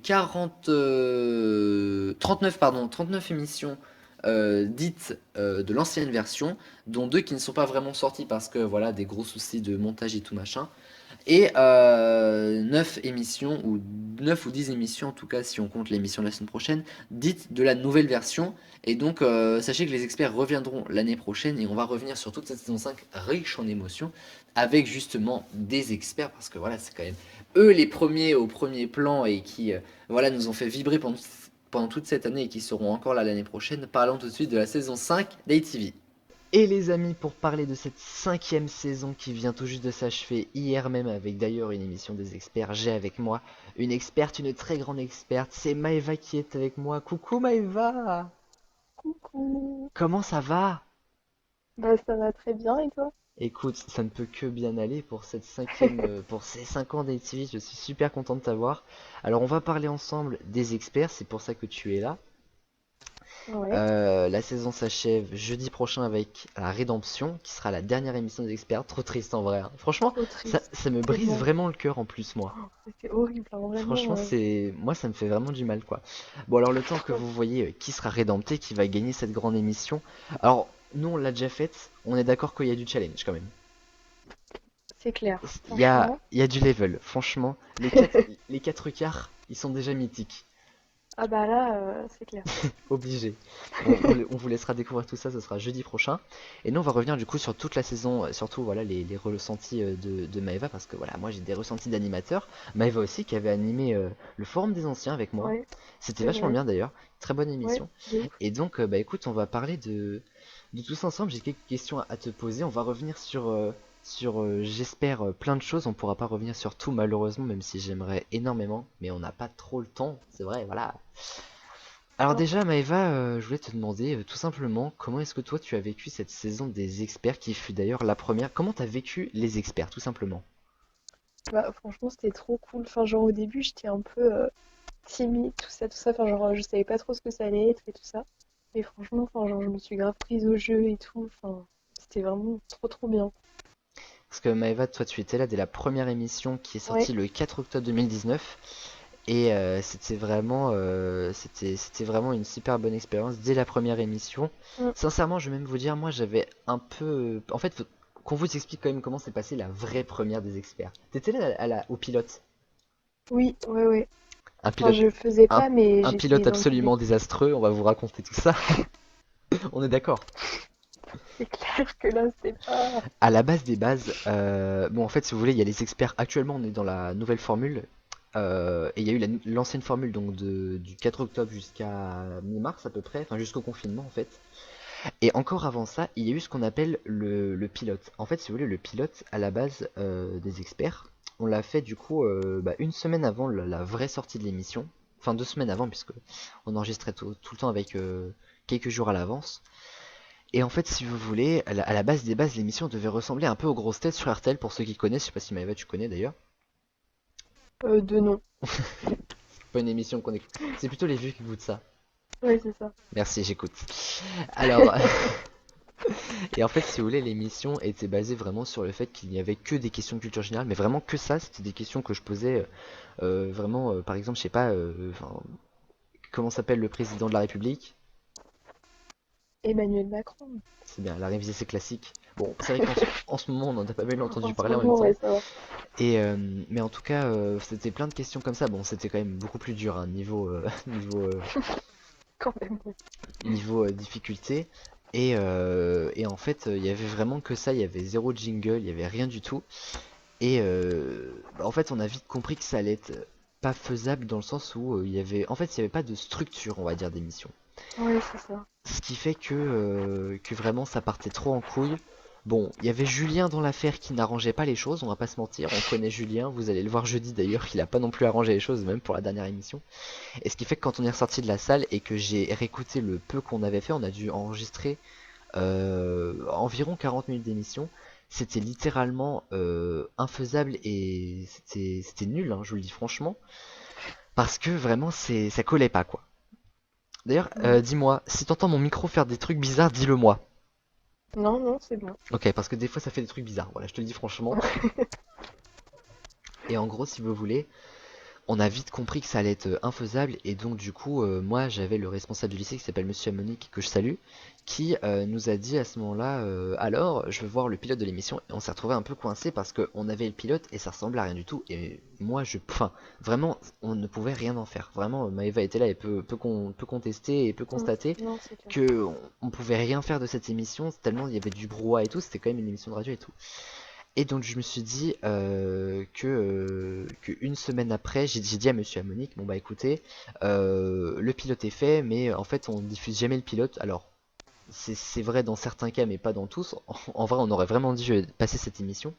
39 émissions dites de l'ancienne version, dont 2 qui ne sont pas vraiment sorties parce que voilà, des gros soucis de montage et tout machin. Et 9 émissions, ou 9 ou 10 émissions en tout cas, si on compte l'émission de la semaine prochaine, dites de la nouvelle version. Et donc, sachez que les experts reviendront l'année prochaine et on va revenir sur toute cette saison 5 riche en émotions, avec justement des experts, parce que voilà, c'est quand même eux les premiers au premier plan et qui voilà, nous ont fait vibrer pendant toute cette année et qui seront encore là l'année prochaine. Parlons tout de suite de la saison 5 d'ATV. Et les amis, pour parler de cette 5e saison qui vient tout juste de s'achever hier même, avec d'ailleurs une émission des experts, j'ai avec moi une experte, une très grande experte, c'est Maëva qui est avec moi. Coucou Maëva! Coucou. Comment ça va? Bah ça va très bien et toi? Écoute, ça ne peut que bien aller pour cette 5e, pour ces 5 ans d'ATV, je suis super content de t'avoir. Alors on va parler ensemble des experts, c'est pour ça que tu es là. Ouais, La saison s'achève jeudi prochain avec la Rédemption, qui sera la dernière émission des experts. Trop triste en vrai, hein. Franchement, trop triste. ça me brise Tellement. vraiment le cœur en plus, moi. C'est horrible, hein, Franchement, vraiment. moi, ça me fait vraiment du mal, quoi. Bon, alors le temps que Ouais, vous voyez qui sera rédempté, qui va gagner cette grande émission. Alors, nous, on l'a déjà faite. On est d'accord qu'il y a du challenge quand même. c'est clair, franchement. Il y a du level. Franchement, les 4 quarts, ils sont déjà mythiques. Ah bah là, c'est clair. Obligé. On vous laissera découvrir tout ça, ce sera jeudi prochain. Et nous, on va revenir du coup sur toute la saison, surtout voilà les ressentis de Maeva, parce que voilà, moi j'ai des ressentis d'animateur. Maeva aussi qui avait animé le Forum des Anciens avec moi. Ouais, C'était c'est vachement vrai. bien d'ailleurs, très bonne Ouais, émission. de ouf. Et donc, bah écoute, on va parler de tous ensemble. J'ai quelques questions à te poser. On va revenir sur j'espère, plein de choses. On pourra pas revenir sur tout malheureusement, même si j'aimerais énormément, mais on n'a pas trop le temps, c'est vrai, voilà. Alors Non. déjà, Maëva, je voulais te demander tout simplement comment est-ce que toi tu as vécu cette saison des experts qui fut d'ailleurs la première. Comment t'as vécu les experts tout simplement? Bah franchement, c'était trop cool. Enfin, genre au début, j'étais un peu timide, tout ça, tout ça. Enfin, genre, je savais pas trop ce que ça allait être et tout ça. Mais franchement, enfin, genre, je me suis grave prise au jeu et tout. Enfin, c'était vraiment trop, trop bien. Parce que Maëva, toi tu étais là dès la première émission qui est Ouais, sortie le 4 octobre 2019 et c'était vraiment une super bonne expérience dès la première émission. mm, Sincèrement, je vais même vous dire, moi j'avais un peu, en fait, qu'on vous explique quand même comment s'est passée la vraie première des experts. T'étais là au pilote, oui, ouais, ouais. un Enfin, pilote je faisais un, pas, mais un j'étais pilote dans le absolument public. désastreux, on va vous raconter tout ça. On est d'accord. C'est clair que là, c'est pas. À la base des bases, bon en fait si vous voulez, il y a les experts. Actuellement on est dans la nouvelle formule. Et il y a eu l'ancienne formule donc du 4 octobre jusqu'à mi-mars à peu près, enfin jusqu'au confinement en fait. Et encore avant ça, il y a eu ce qu'on appelle le pilote. En fait si vous voulez, le pilote à la base des experts, on l'a fait du coup une semaine avant la vraie sortie de l'émission. Enfin 2 semaines avant puisque on enregistrait tout le temps avec quelques jours à l'avance. Et en fait, si vous voulez, à la base des bases, l'émission devait ressembler un peu aux grosses têtes sur RTL, pour ceux qui connaissent. Je sais pas si Maëva tu connais d'ailleurs. De nom. C'est pas une émission qu'on écoute. C'est plutôt les vieux qui goûtent ça. Ouais, c'est ça. Merci, j'écoute. Alors, et en fait, si vous voulez, l'émission était basée vraiment sur le fait qu'il n'y avait que des questions de culture générale, mais vraiment que ça. C'était des questions que je posais vraiment, par exemple, je sais pas, comment s'appelle le président de la République? Emmanuel Macron. C'est bien, la révisée c'est classique. Bon, c'est vrai qu'en ce moment, on en a pas mal entendu En ce parler en même moment, ouais, temps. ça va. Et mais en tout cas, c'était plein de questions comme ça. Bon, c'était quand même beaucoup plus dur, hein, niveau Quand même. difficulté. Et en fait, il y avait vraiment que ça. Il y avait zéro jingle, il y avait rien du tout. Et en fait, on a vite compris que ça allait être pas faisable dans le sens où il y avait, en fait, il y avait pas de structure, on va dire, d'émission. Ouais, c'est ça. Ce qui fait que vraiment ça partait trop en couille. Bon, il y avait Julien dans l'affaire qui n'arrangeait pas les choses, on va pas se mentir, on connaît Julien, vous allez le voir jeudi d'ailleurs, il a pas non plus arrangé les choses, même pour la dernière émission. Et ce qui fait que quand on est ressorti de la salle et que j'ai réécouté le peu qu'on avait fait, on a dû enregistrer environ 40 minutes d'émission. C'était littéralement infaisable et c'était nul, hein, je vous le dis franchement, parce que vraiment ça collait pas quoi. D'ailleurs, Ouais. dis-moi, si t'entends mon micro faire des trucs bizarres, dis-le moi. Non, non, c'est bon. Ok, parce que des fois ça fait des trucs bizarres, voilà, je te le dis franchement. Et en gros, si vous voulez, on a vite compris que ça allait être infaisable et donc du coup moi j'avais le responsable du lycée qui s'appelle Monsieur Monique que je salue qui nous a dit à ce moment-là alors je veux voir le pilote de l'émission et on s'est retrouvé un peu coincé parce qu'on avait le pilote et ça ressemblait à rien du tout et moi enfin vraiment on ne pouvait rien en faire vraiment Maëva était là et peut contester et peut constater Non, c'est clair. que on pouvait rien faire de cette émission tellement il y avait du brouhaha et tout, c'était quand même une émission de radio et tout. Et donc je me suis dit que une semaine après, j'ai dit à Monsieur Monique, bon bah écoutez, le pilote est fait, mais en fait on diffuse jamais le pilote. Alors c'est vrai dans certains cas, mais pas dans tous. En vrai, on aurait vraiment dû passer cette émission.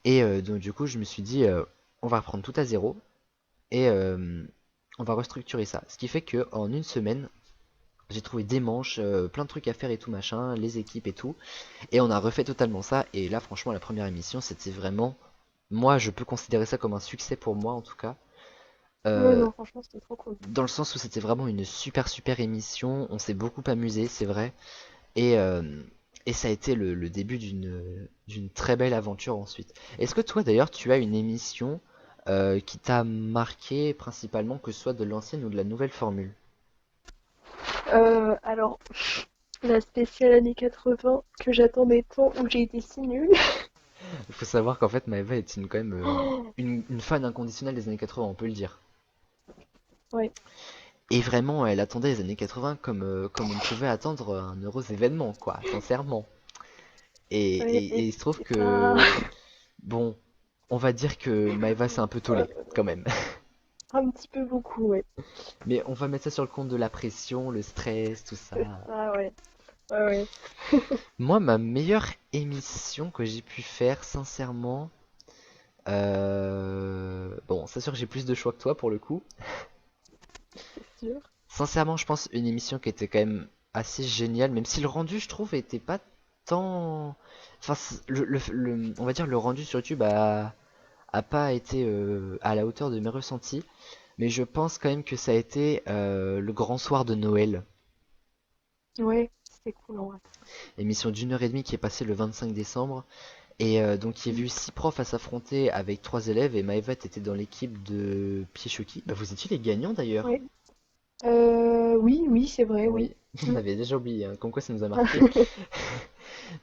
Et donc du coup, je me suis dit, on va reprendre tout à zéro et on va restructurer ça. Ce qui fait que en une semaine, j'ai trouvé des manches, plein de trucs à faire et tout machin, les équipes et tout. Et on a refait totalement ça. Et là, franchement, la première émission, c'était vraiment. Moi, je peux considérer ça comme un succès pour moi, en tout cas. Ouais, Euh, non, franchement, c'était trop cool. Dans le sens où c'était vraiment une super émission. On s'est beaucoup amusé, c'est vrai. Et ça a été le début d'une très belle aventure ensuite. Est-ce que toi, d'ailleurs, tu as une émission qui t'a marqué principalement, que ce soit de l'ancienne ou de la nouvelle formule? Alors, la spéciale années 80 que j'attendais tant, où j'ai été si nulle. Il faut savoir qu'en fait, Maëva est quand même Oh, une fan inconditionnelle des années 80, on peut le dire. ouais, Et vraiment, elle attendait les années 80 comme on pouvait attendre un heureux événement, quoi, sincèrement. ouais, Et et, il se trouve et ça. que, bon, on va dire que Maëva s'est un peu euh, tollée, quand même. un petit peu beaucoup, ouais. Mais on va mettre ça sur le compte de la pression, le stress, tout C'est ça. ça, ouais. Ouais, ouais. Moi, ma meilleure émission que j'ai pu faire, sincèrement, bon, c'est sûr que j'ai plus de choix que toi pour le coup. C'est sûr. Sincèrement, je pense une émission qui était quand même assez géniale, même si le rendu, je trouve, était pas tant. Enfin, on va dire le rendu sur YouTube a pas été à la hauteur de mes ressentis, mais je pense quand même que ça a été le grand soir de Noël, Ouais, c'était cool en vrai. émission d'1 heure et demie qui est passée le 25 décembre, et donc il y a Mm. eu 6 profs à s'affronter avec 3 élèves, et Maëva était dans l'équipe de Pieshoki. Bah, vous étiez les gagnants d'ailleurs. Ouais. Oui, oui, c'est vrai, oui. Oui, on Mm. avait déjà oublié, hein, comme quoi ça nous a marqué.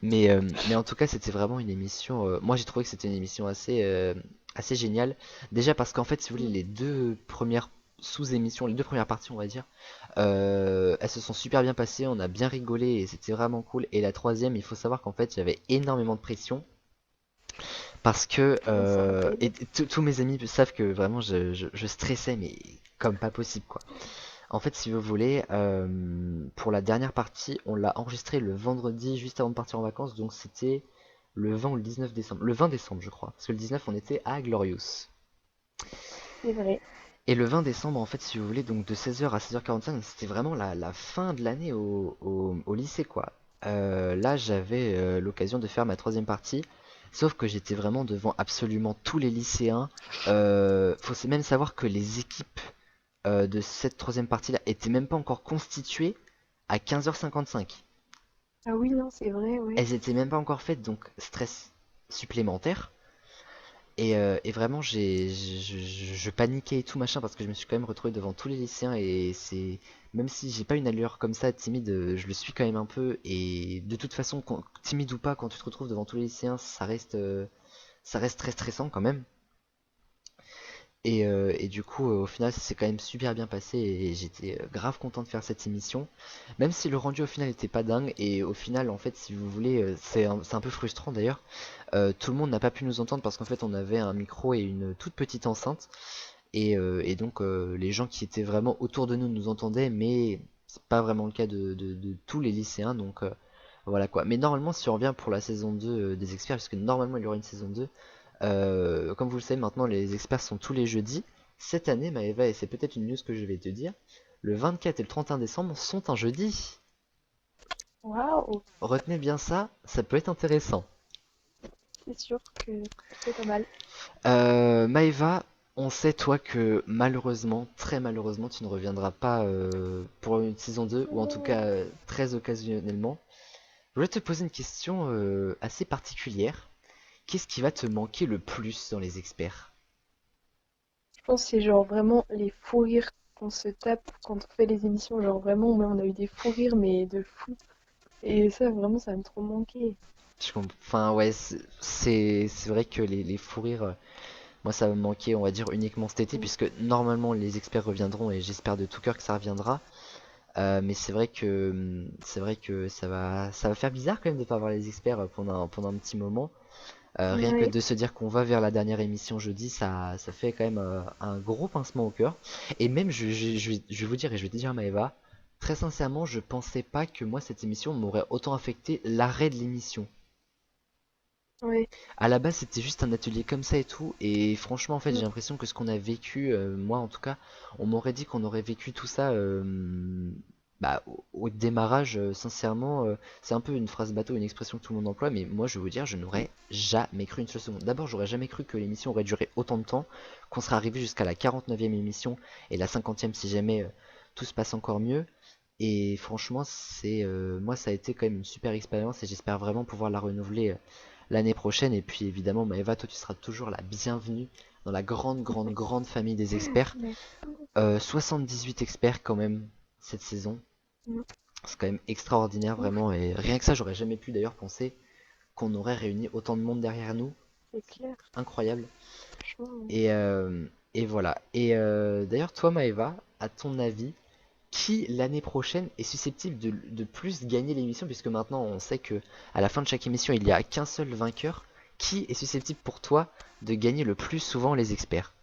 Mais en tout cas, c'était vraiment une émission. Moi, j'ai trouvé que c'était une émission assez géniale. Déjà parce qu'en fait, si vous voulez, les deux premières sous-émissions, les deux premières parties, on va dire, elles se sont super bien passées. On a bien rigolé et c'était vraiment cool. Et la troisième, il faut savoir qu'en fait, j'avais énormément de pression parce que Non, ça rappelle. tous mes amis savent que vraiment je stressais, mais comme pas possible, quoi. En fait, si vous voulez, pour la dernière partie, on l'a enregistré le vendredi juste avant de partir en vacances, donc c'était le 20 ou le 19 décembre. Le 20 décembre, je crois, parce que le 19, on était à Glorious. C'est vrai. Et le 20 décembre, en fait, si vous voulez, donc de 16h à 16h45, donc c'était vraiment la fin de l'année au lycée, quoi. Là, j'avais l'occasion de faire ma troisième partie, sauf que j'étais vraiment devant absolument tous les lycéens. Faut même savoir que les équipes de cette troisième partie-là était même pas encore constituée à 15h55. Ah oui, non, c'est vrai, ouais. Elles étaient même pas encore faites, donc stress supplémentaire. Et vraiment, je paniquais et tout machin parce que je me suis quand même retrouvé devant tous les lycéens et c'est même si j'ai pas une allure comme ça timide, je le suis quand même un peu. Et de toute façon, timide ou pas, quand tu te retrouves devant tous les lycéens, ça reste très stressant quand même. Et du coup, au final, ça s'est quand même super bien passé et j'étais grave content de faire cette émission. Même si le rendu au final était pas dingue, et au final, en fait, si vous voulez, c'est un peu frustrant d'ailleurs. Tout le monde n'a pas pu nous entendre parce qu'en fait, on avait un micro et une toute petite enceinte. Et donc, les gens qui étaient vraiment autour de nous nous entendaient, mais c'est pas vraiment le cas de tous les lycéens. Donc, voilà quoi. Mais normalement, si on revient pour la saison 2 des experts, parce que normalement, il y aura une saison 2. Comme vous le savez maintenant, les experts sont tous les jeudis. Cette année, Maëva, et c'est peut-être une news que je vais te dire, le 24 et le 31 décembre sont un jeudi. Waouh, Retenez bien ça peut être intéressant. c'est sûr que c'est pas mal. Maëva, on sait toi que malheureusement, très malheureusement, tu ne reviendras pas pour une saison 2, ou en tout Oh. cas très occasionnellement. Je voulais te poser une question assez particulière. Qu'est-ce qui va te manquer le plus dans les experts? Je pense que c'est genre vraiment les fous rires qu'on se tape quand on fait les émissions. Genre vraiment, on a eu des fous rires, mais de fou. Et ça, vraiment, ça m'a trop manqué. Enfin, ouais, c'est vrai que les fous rires, moi ça va me manquer, on va dire, uniquement cet été, Mm. puisque normalement les experts reviendront et j'espère de tout cœur que ça reviendra. Mais c'est vrai que ça va faire bizarre quand même de pas avoir les experts pendant un petit moment. Rien que Ouais, de se dire qu'on va vers la dernière émission jeudi, ça fait quand même un gros pincement au cœur. Et même, je vais vous dire, et je vais te dire, Maëva, très sincèrement, je pensais pas que moi, cette émission m'aurait autant affecté l'arrêt de l'émission. ouais. À la base, c'était juste un atelier comme ça et tout. Et franchement, en fait, j'ai Mm. l'impression que ce qu'on a vécu, moi en tout cas, on m'aurait dit qu'on aurait vécu tout ça bah, au démarrage. Sincèrement, c'est un peu une phrase bateau, une expression que tout le monde emploie. Mais moi, je vais vous dire, je n'aurais jamais cru une seule seconde. D'abord, j'aurais jamais cru que l'émission aurait duré autant de temps, qu'on serait arrivé jusqu'à la 49e émission et la 50e si jamais tout se passe encore mieux. Et franchement, moi, ça a été quand même une super expérience et j'espère vraiment pouvoir la renouveler l'année prochaine. Et puis évidemment, Maëva, toi tu seras toujours la bienvenue dans la grande famille des experts. Merci. 78 experts quand même cette saison. Mm. C'est quand même extraordinaire Ouf, vraiment. Et rien que ça, j'aurais jamais pu d'ailleurs penser qu'on aurait réuni autant de monde derrière nous. c'est clair. Incroyable. Franchement. Et, euh, et voilà. Et d'ailleurs, toi Maëva, à ton avis, qui l'année prochaine est susceptible de plus gagner l'émission, puisque maintenant on sait que à la fin de chaque émission il n'y a qu'un seul vainqueur. Qui est susceptible pour toi de gagner le plus souvent les experts?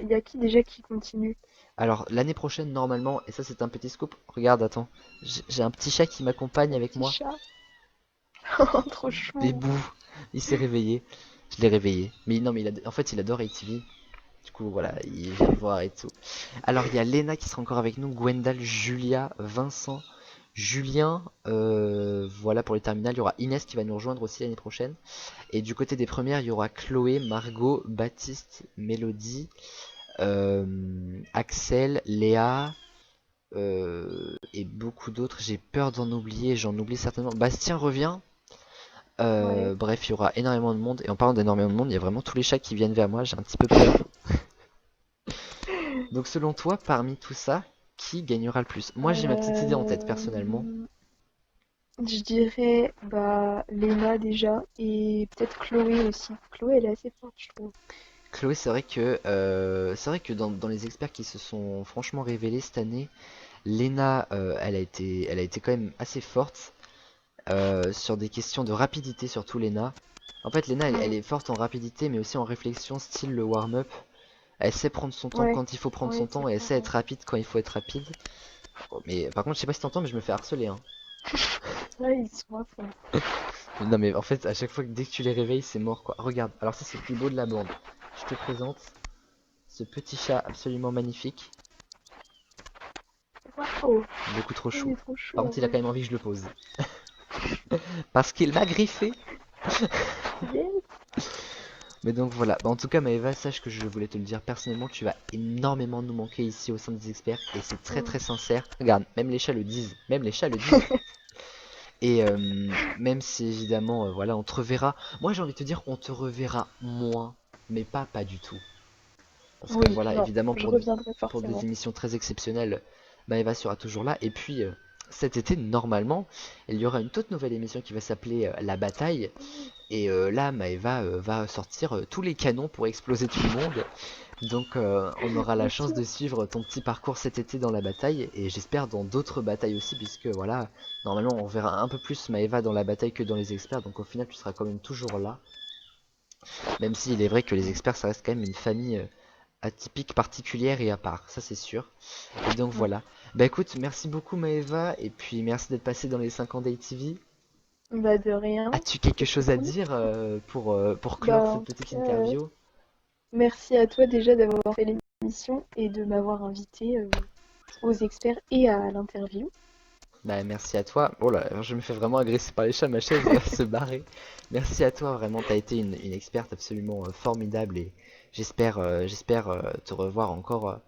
Il y a qui déjà qui continue? Alors l'année prochaine normalement, et ça c'est un petit scoop, regarde, attends, j'ai un petit chat qui m'accompagne Un avec petit moi. chat. Trop chou. Bébou, il s'est réveillé, je l'ai réveillé. Mais non, mais en fait il adore ATV. Du coup voilà, il vient me voir et tout. Alors il y a Lena qui sera encore avec nous, Gwendal, Julia, Vincent, Julien, voilà pour les terminales. Il y aura Inès qui va nous rejoindre aussi l'année prochaine. Et du côté des premières, il y aura Chloé, Margot, Baptiste, Mélodie, Axel, Léa et beaucoup d'autres. J'ai peur d'en oublier, j'en oublie certainement. Bastien revient. Ouais. Bref, il y aura énormément de monde. Et en parlant d'énormément de monde, il y a vraiment tous les chats qui viennent vers moi. J'ai un petit peu peur. Donc selon toi, parmi tout ça, qui gagnera le plus? Moi j'ai ma petite idée en tête personnellement. Euh, je dirais bah Léna déjà et peut-être Chloé aussi. Chloé elle est assez forte je trouve. Chloé, c'est vrai que dans les experts qui se sont franchement révélés cette année, Lena, elle a été quand même assez forte sur des questions de rapidité, surtout Lena. En fait, Lena, elle Mm. est forte en rapidité, mais aussi en réflexion, style le warm-up. Elle sait prendre son temps Ouais, quand il faut prendre son ouais, temps c'est et elle ça. sait être rapide quand il faut être rapide. Oh, mais par contre, je sais pas si t'entends, mais je me fais harceler, hein. Ouais, ils sont à fond. Non, mais en fait, à chaque fois que dès que tu les réveilles, c'est mort quoi. Regarde, alors ça, c'est le plus beau de la bande. Je te présente ce petit chat absolument magnifique. Waouh, Beaucoup trop il chou. est trop Par chou en contre, il a vrai. quand même envie que je le pose. Parce qu'il m'a griffé. Yes. Mais donc voilà. Bah, en tout cas, Maëva, sache que je voulais te le dire personnellement, tu vas énormément nous manquer ici au sein des experts. Et c'est très Mm. très sincère. Regarde, même les chats le disent. Même les chats le disent. Et même si évidemment, voilà, on te reverra. Moi, j'ai envie de te dire, on te reverra moins. Mais pas du tout. Parce que Oui, voilà, non, évidemment, je reviendrai pour des forcément. émissions très exceptionnelles, Maëva sera toujours là. Et puis, cet été, normalement, il y aura une toute nouvelle émission qui va s'appeler La Bataille. Et là, Maëva va sortir tous les canons pour exploser tout le monde. Donc, on aura la Bien chance sûr. de suivre ton petit parcours cet été dans la bataille. Et j'espère dans d'autres batailles aussi, puisque voilà, normalement, on verra un peu plus Maëva dans la bataille que dans les experts. Donc, au final, tu seras quand même toujours là. Même s'il est vrai que les experts, ça reste quand même une famille atypique, particulière et à part, ça c'est sûr. Et donc Mm. voilà. Bah écoute, merci beaucoup Maëva, et puis merci d'être passé dans les 5 ans d'ATV. Bah de rien, As-tu quelque c'était trop chose à cool. dire pour clore Bah cette en tout petite cas, interview? merci à toi déjà d'avoir fait l'émission et de m'avoir invité aux experts et à l'interview. Bah merci à toi. Oh là, je me fais vraiment agresser par les chats, ma chaise va se barrer. Merci à toi, vraiment, t'as été une experte absolument formidable et j'espère te revoir encore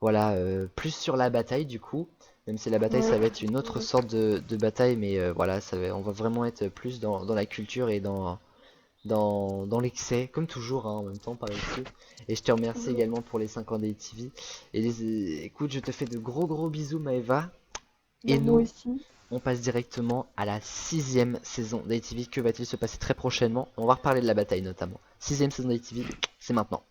voilà, plus sur la bataille du coup. Même si la bataille Ouais, ça va être une autre sorte de bataille, mais voilà, on va vraiment être plus dans la culture et dans l'excès, comme toujours, hein, en même temps, par ici. Et je te remercie également pour les 5 ans d'ATV. Et écoute, je te fais de gros bisous, Maëva. Et Bah, moi nous, aussi. on passe directement à la 6ème saison d'ATV. Que va-t-il se passer très prochainement? On va reparler de la bataille notamment. 6ème saison d'ATV, c'est maintenant.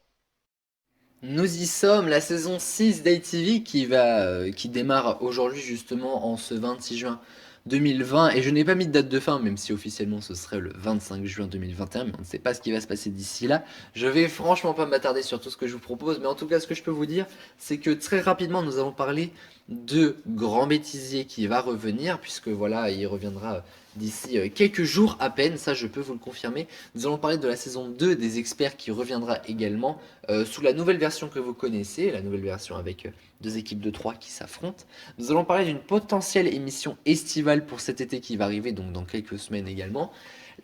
Nous y sommes, la saison 6 d'ATV qui démarre aujourd'hui justement en ce 26 juin 2020 et je n'ai pas mis de date de fin même si officiellement ce serait le 25 juin 2021 mais on ne sait pas ce qui va se passer d'ici là. Je vais franchement pas m'attarder sur tout ce que je vous propose mais en tout cas ce que je peux vous dire c'est que très rapidement nous allons parler de Grand Bêtisier qui va revenir puisque voilà il reviendra d'ici quelques jours à peine, ça je peux vous le confirmer. Nous allons parler de la saison 2 des experts qui reviendra également sous la nouvelle version que vous connaissez, la nouvelle version avec deux équipes de 3 qui s'affrontent. Nous allons parler d'une potentielle émission estivale pour cet été qui va arriver, donc dans quelques semaines également.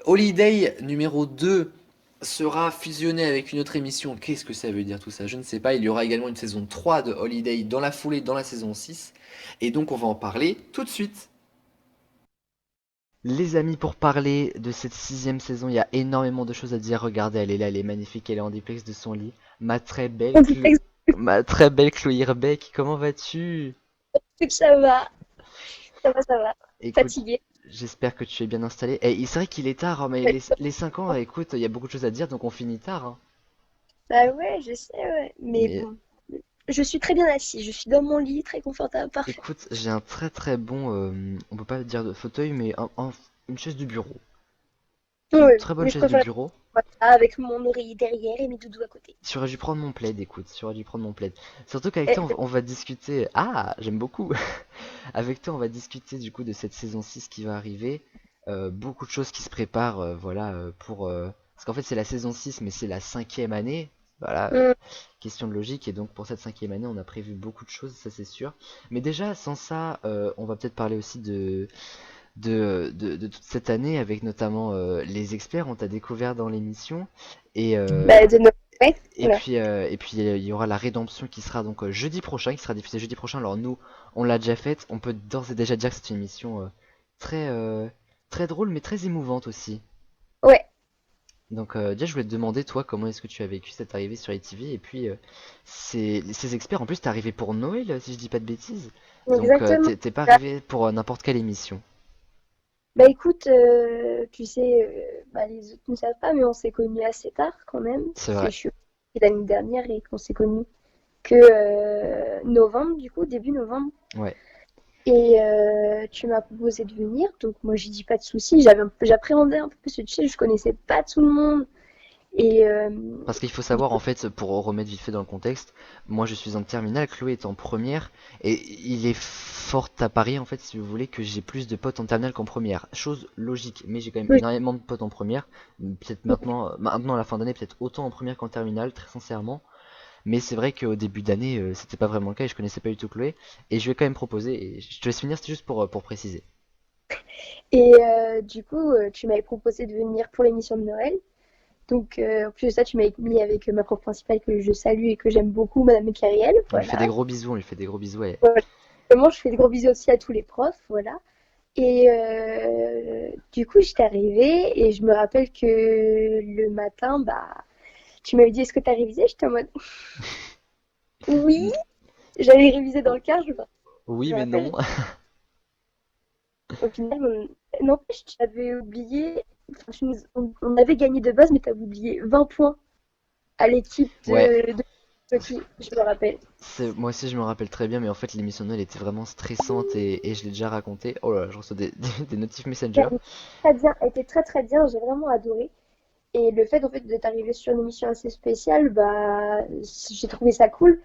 Holiday numéro 2 sera fusionné avec une autre émission. Qu'est-ce que ça veut dire tout ça? Je ne sais pas. Il y aura également une saison 3 de Holiday dans la foulée, dans la saison 6. Et donc on va en parler tout de suite. Les amis, pour parler de cette 6ème saison, il y a énormément de choses à dire. Regardez, elle est là, elle est magnifique, elle est en duplex de son lit. Ma très belle, ma très belle Chloé Rebec, comment vas-tu? Ça va, ça va. Écoute, Fatiguée. j'espère que tu es bien installé. Et c'est vrai qu'il est tard, hein, mais les 5 ans, écoute, il y a beaucoup de choses à dire, donc on finit tard, hein. Bah ouais, je sais, ouais. Mais Mais bon, je suis très bien assise. Je suis dans mon lit, très confortable, parfait. écoute, j'ai un très bon, on peut pas dire de fauteuil, mais une chaise de bureau. Une Ouais, très bonne mais je chaise de préfère bureau. voilà, avec mon oreiller derrière et mes doudous à côté. Tu aurais dû prendre mon plaid, écoute, tu aurais dû prendre mon plaid. Surtout qu'avec toi, on va discuter. Ah, j'aime beaucoup. Avec toi, on va discuter du coup de cette saison 6 qui va arriver. Beaucoup de choses qui se préparent, voilà, pour. Parce qu'en fait, c'est la saison 6, mais c'est la 5ème année. Voilà, Mm. question de logique. Et donc, pour cette 5ème année, on a prévu beaucoup de choses, ça c'est sûr. Mais déjà, sans ça, on va peut-être parler aussi de toute cette année, avec notamment les experts. On t'a découvert dans l'émission. Et, Bah, de no- ouais, et voilà. puis, il y aura la rédemption qui sera donc jeudi prochain, qui sera diffusée jeudi prochain. Alors nous, on l'a déjà faite. On peut d'ores et déjà dire que c'est une émission très, très drôle, mais très émouvante aussi. Ouais, Donc déjà, je voulais te demander, toi, comment est-ce que tu as vécu cette arrivée sur ATV? Et puis, ces experts, en plus, t'es arrivé pour Noël, si je dis pas de bêtises. Donc, exactement. t'es pas Bah, arrivé pour n'importe quelle émission. bah, écoute, tu sais, bah, les autres ne savent pas, mais on s'est connus assez tard quand même. C'est Parce que vrai. je suis l'année dernière et qu'on s'est connus que novembre, du coup, début novembre. Ouais. Et tu m'as proposé de venir, donc moi j'ai dit pas de souci. J'appréhendais un peu parce que tu sais, je connaissais pas tout le monde. Et Parce qu'il faut savoir, en fait, pour remettre vite fait dans le contexte, moi je suis en terminale, Chloé est en première, et il est fort à parier, en fait, si vous voulez, que j'ai plus de potes en terminale qu'en première. Chose logique, mais j'ai quand même oui, énormément de potes en première. Peut-être maintenant à la fin d'année, peut-être autant en première qu'en terminale, très sincèrement. Mais c'est vrai qu'au début d'année, c'était pas vraiment le cas et je connaissais pas du tout Chloé. Et je lui ai quand même proposé, et je te laisse finir, c'était juste pour préciser. et du coup, tu m'avais proposé de venir pour l'émission de Noël. Donc en plus de ça, tu m'avais mis avec ma prof principale que je salue et que j'aime beaucoup, Madame Cariel. On lui fait des Voilà. gros bisous, on lui fait des gros bisous, ouais. Voilà. Vraiment, je fais des gros bisous aussi à tous les profs. Voilà. Et du coup, j'étais arrivée et je me rappelle que le matin, bah, tu m'avais dit, est-ce que tu as révisé? J'étais en mode, oui, j'avais révisé dans le car, je Oui, me mais non. rappelle. Au final, n'empêche, tu avais oublié, enfin, on avait gagné de base, mais tu avais oublié 20 points à l'équipe Ouais, de hockey, je me rappelle. moi aussi je me rappelle très bien, mais en fait l'émission de Noël était vraiment stressante et je l'ai déjà raconté. Oh là là, je reçois des notifs Messenger. Très bien, elle était très très bien, j'ai vraiment adoré. Et le fait en fait d'être arrivé sur une émission assez spéciale, bah j'ai trouvé ça cool.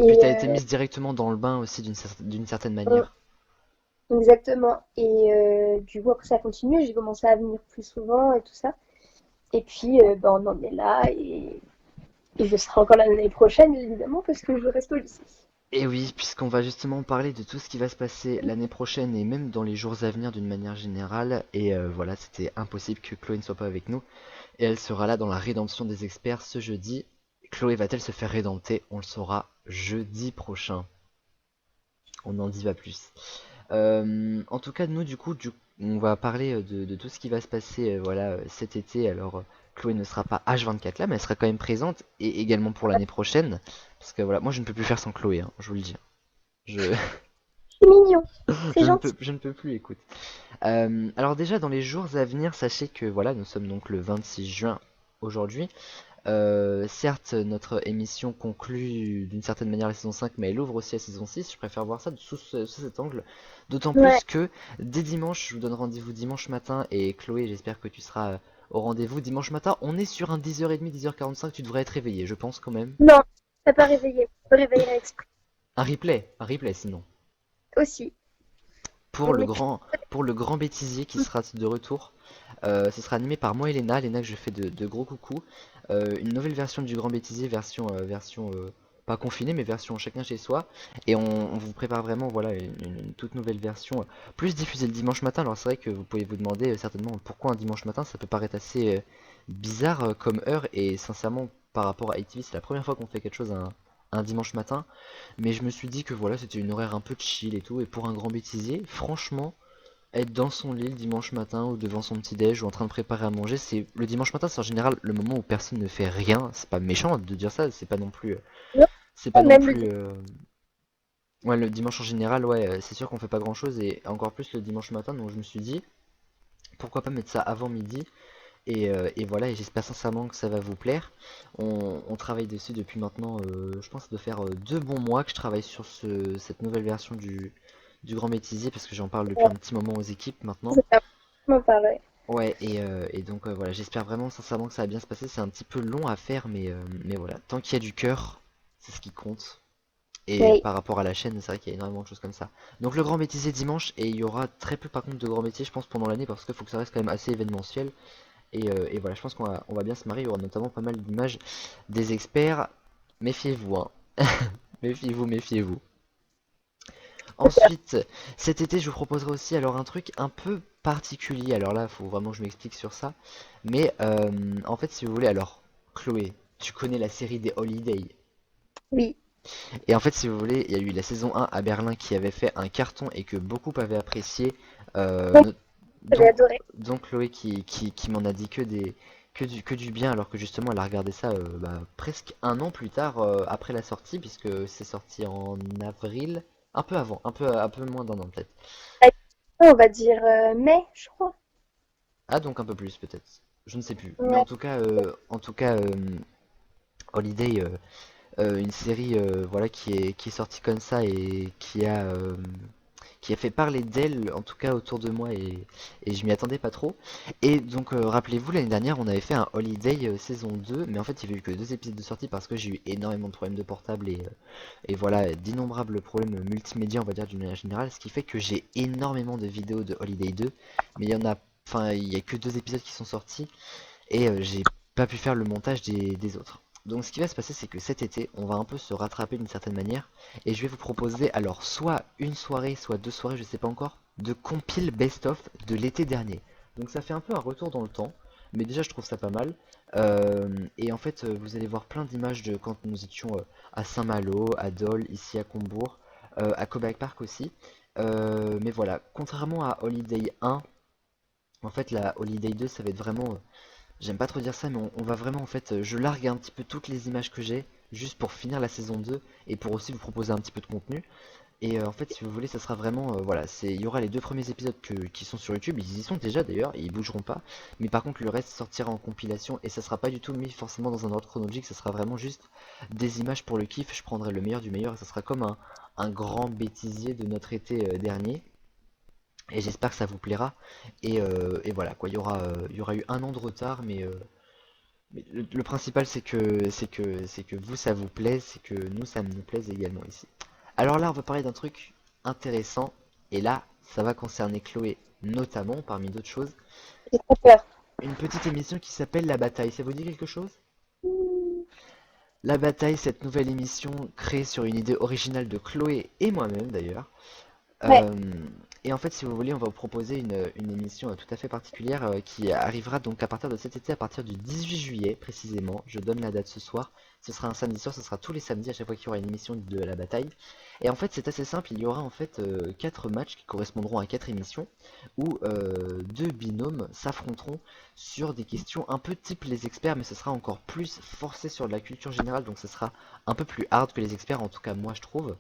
Puis Et t'as été mise directement dans le bain aussi d'une certaine manière. exactement. Et du coup après ça a continué, j'ai commencé à venir plus souvent et tout ça. Et puis bah, on en est là et je serai encore là l'année prochaine évidemment parce que je reste au lycée. Et oui, puisqu'on va justement parler de tout ce qui va se passer l'année prochaine et même dans les jours à venir d'une manière générale. Et voilà, c'était impossible que Chloé ne soit pas avec nous. Et elle sera là dans la rédemption des experts ce jeudi. Chloé va-t-elle se faire rédempter? On le saura jeudi prochain. On n'en dit pas plus. En tout cas, nous, du coup, On va parler de tout ce qui va se passer voilà, cet été. Alors, Chloé ne sera pas H24 là, mais elle sera quand même présente et également pour l'année prochaine. Parce que voilà, moi je ne peux plus faire sans Chloé, hein, je vous le dis. Je, C'est mignon, c'est gentil. je ne peux plus, écoute. Alors déjà, dans les jours à venir, sachez que voilà, nous sommes donc le 26 juin aujourd'hui. Certes, notre émission conclut d'une certaine manière la saison 5, mais elle ouvre aussi la saison 6. Je préfère voir ça sous cet angle. D'autant Ouais, plus que dès dimanche, je vous donne rendez-vous dimanche matin. Et Chloé, j'espère que tu seras au rendez-vous dimanche matin. On est sur un 10h30, 10h45. Tu devrais être réveillé, je pense quand même. non, t'as pas réveillé. Je me réveillerai exprès Un replay sinon. aussi. Pour le Mais grand, pour le grand bêtisier qui sera de retour. Ce sera animé par moi et Léna, Léna que je fais de gros coucou. Une nouvelle version du Grand Bêtisier, version pas confinée, mais version chacun chez soi. Et on vous prépare vraiment voilà, une toute nouvelle version, plus diffusée le dimanche matin. Alors c'est vrai que vous pouvez vous demander certainement pourquoi un dimanche matin, ça peut paraître assez bizarre comme heure. Et sincèrement, par rapport à ITV, c'est la première fois qu'on fait quelque chose un dimanche matin. Mais je me suis dit que voilà, c'était une horaire un peu chill et tout. Et pour un Grand Bêtisier, franchement être dans son lit le dimanche matin ou devant son petit déj ou en train de préparer à manger, c'est le dimanche matin, c'est en général le moment où personne ne fait rien. C'est pas méchant de dire ça, c'est pas non plus non, c'est pas non même le plus ouais, le dimanche en général, ouais, c'est sûr qu'on fait pas grand chose et encore plus le dimanche matin. Donc je me suis dit pourquoi pas mettre ça avant midi et voilà, et j'espère sincèrement que ça va vous plaire. On travaille dessus depuis maintenant, je pense que ça doit faire 2 bons mois que je travaille sur cette nouvelle version du Grand Bêtisier parce que j'en parle depuis un petit moment aux équipes maintenant. c'est vraiment pareil. Ouais, et donc voilà, j'espère vraiment sincèrement que ça va bien se passer. C'est un petit peu long à faire, mais voilà, tant qu'il y a du cœur, c'est ce qui compte. Et Oui, par rapport à la chaîne, c'est vrai qu'il y a énormément de choses comme ça. Donc le grand bêtisier dimanche, et il y aura très peu par contre de grands métiers, je pense, pendant l'année, parce qu'il faut que ça reste quand même assez événementiel. Et voilà, je pense on va bien se marier. Il y aura notamment pas mal d'images des experts. Méfiez-vous, hein. Méfiez-vous, méfiez-vous. Ensuite, cet été, je vous proposerai aussi alors un truc un peu particulier. Alors là, il faut vraiment que je m'explique sur ça. Mais en fait, si vous voulez, alors, Chloé, tu connais la série des Holiday. oui, Et en fait, si vous voulez, il y a eu la saison 1 à Berlin qui avait fait un carton et que beaucoup avaient apprécié. oui, Euh, j'ai dont, adoré. dont Chloé qui m'en a dit que du bien, alors que justement, elle a regardé ça presque un an plus tard après la sortie, puisque c'est sorti en avril. Un peu avant, un peu moins d'un an peut-être. On va dire mai, je crois. Ah, donc un peu plus peut-être. Je ne sais plus. Mais Ouais, en tout cas, Holiday, une série voilà qui est sortie comme ça et qui a fait parler d'elle en tout cas autour de moi et je m'y attendais pas trop. Et donc rappelez-vous l'année dernière on avait fait un Holiday saison 2 mais en fait il y avait eu que 2 épisodes de sortie parce que j'ai eu énormément de problèmes de portable et voilà d'innombrables problèmes multimédia on va dire d'une manière générale, ce qui fait que j'ai énormément de vidéos de Holiday 2 mais il y en a enfin il y a que 2 épisodes qui sont sortis et j'ai pas pu faire le montage des autres. Donc ce qui va se passer c'est que cet été on va un peu se rattraper d'une certaine manière et je vais vous proposer alors soit une soirée soit 2 soirées je sais pas encore de compile best-of de l'été dernier. Donc ça fait un peu un retour dans le temps mais déjà je trouve ça pas mal. Et en fait vous allez voir plein d'images de quand nous étions à Saint-Malo, à Dole, ici à Combourg, à Cobac Park aussi. Mais voilà, contrairement à Holiday 1, en fait la Holiday 2 ça va être vraiment j'aime pas trop dire ça, mais on va vraiment en fait, je largue un petit peu toutes les images que j'ai, juste pour finir la saison 2 et pour aussi vous proposer un petit peu de contenu. Et en fait, si vous voulez, ça sera vraiment, voilà, il y aura les 2 premiers épisodes qui sont sur YouTube, ils y sont déjà d'ailleurs, et ils bougeront pas. Mais par contre, le reste sortira en compilation et ça sera pas du tout mis forcément dans un ordre chronologique, ça sera vraiment juste des images pour le kiff. Je prendrai le meilleur du meilleur et ça sera comme un grand bêtisier de notre été dernier. Et j'espère que ça vous plaira. Et voilà quoi, il y aura eu un an de retard, mais le principal c'est que vous ça vous plaise, c'est que nous ça nous plaise également ici. Alors là on va parler d'un truc intéressant, et là ça va concerner Chloé notamment parmi d'autres choses. j'ai trop peur. Une petite émission qui s'appelle La Bataille, ça vous dit quelque chose? La Bataille, cette nouvelle émission créée sur une idée originale de Chloé et moi-même d'ailleurs. Ouais, Euh, Et en fait, si vous voulez, on va vous proposer une émission tout à fait particulière qui arrivera donc à partir de cet été, à partir du 18 juillet précisément. Je donne la date ce soir. Ce sera un samedi soir, ce sera tous les samedis à chaque fois qu'il y aura une émission de la bataille. Et en fait, c'est assez simple, il y aura en fait 4 matchs qui correspondront à 4 émissions où deux binômes s'affronteront sur des questions un peu type les experts, mais ce sera encore plus forcé sur de la culture générale, donc ce sera un peu plus hard que les experts, en tout cas moi je trouve.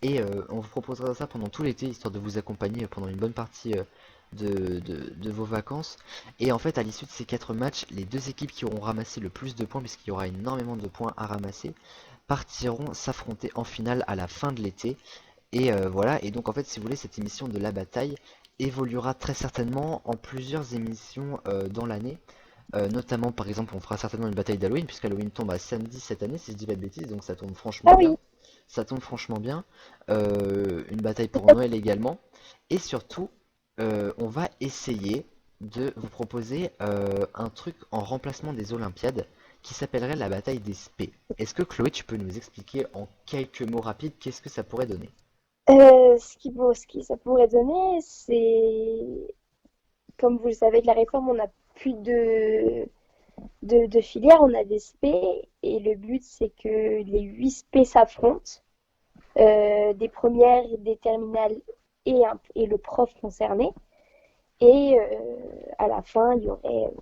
Et on vous proposera ça pendant tout l'été, histoire de vous accompagner pendant une bonne partie de vos vacances. Et en fait, à l'issue de ces 4 matchs, les deux équipes qui auront ramassé le plus de points, puisqu'il y aura énormément de points à ramasser, partiront s'affronter en finale à la fin de l'été. Et voilà, et donc en fait, si vous voulez, cette émission de la bataille évoluera très certainement en plusieurs émissions dans l'année. Notamment, par exemple, on fera certainement une bataille d'Halloween, puisqu'Halloween tombe à samedi cette année, si je dis pas de bêtises, donc ça tombe franchement Ah bien. oui, Ça tombe franchement bien. Une bataille pour Noël également. Et surtout, on va essayer de vous proposer un truc en remplacement des Olympiades qui s'appellerait la bataille des spé. Est-ce que Chloé, tu peux nous expliquer en quelques mots rapides qu'est-ce que ça pourrait donner? ce qui ça pourrait donner, c'est, comme vous le savez, de la réforme, on n'a plus de filière, on a des spé, et le but, c'est que les 8 spé s'affrontent, des premières, des terminales et le prof concerné. Et à la fin, il y aurait.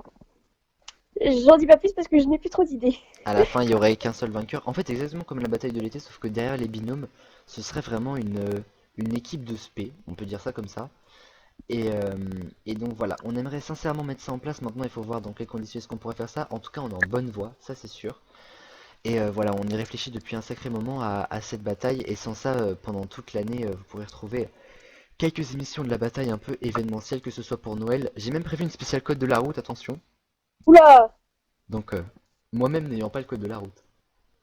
J'en dis pas plus parce que je n'ai plus trop d'idées. À la fin, il y aurait qu'un seul vainqueur. En fait, exactement comme la bataille de l'été, sauf que derrière les binômes, ce serait vraiment une équipe de spé, on peut dire ça comme ça. Et donc voilà, on aimerait sincèrement mettre ça en place. Maintenant, il faut voir dans quelles conditions est-ce qu'on pourrait faire ça. En tout cas, on est en bonne voie, ça c'est sûr. Et voilà, on y réfléchit depuis un sacré moment à cette bataille. Et sans ça, pendant toute l'année, vous pourrez retrouver quelques émissions de la bataille un peu événementielles, que ce soit pour Noël. J'ai même prévu une spéciale code de la route, attention. Oula, Donc, moi-même n'ayant pas le code de la route.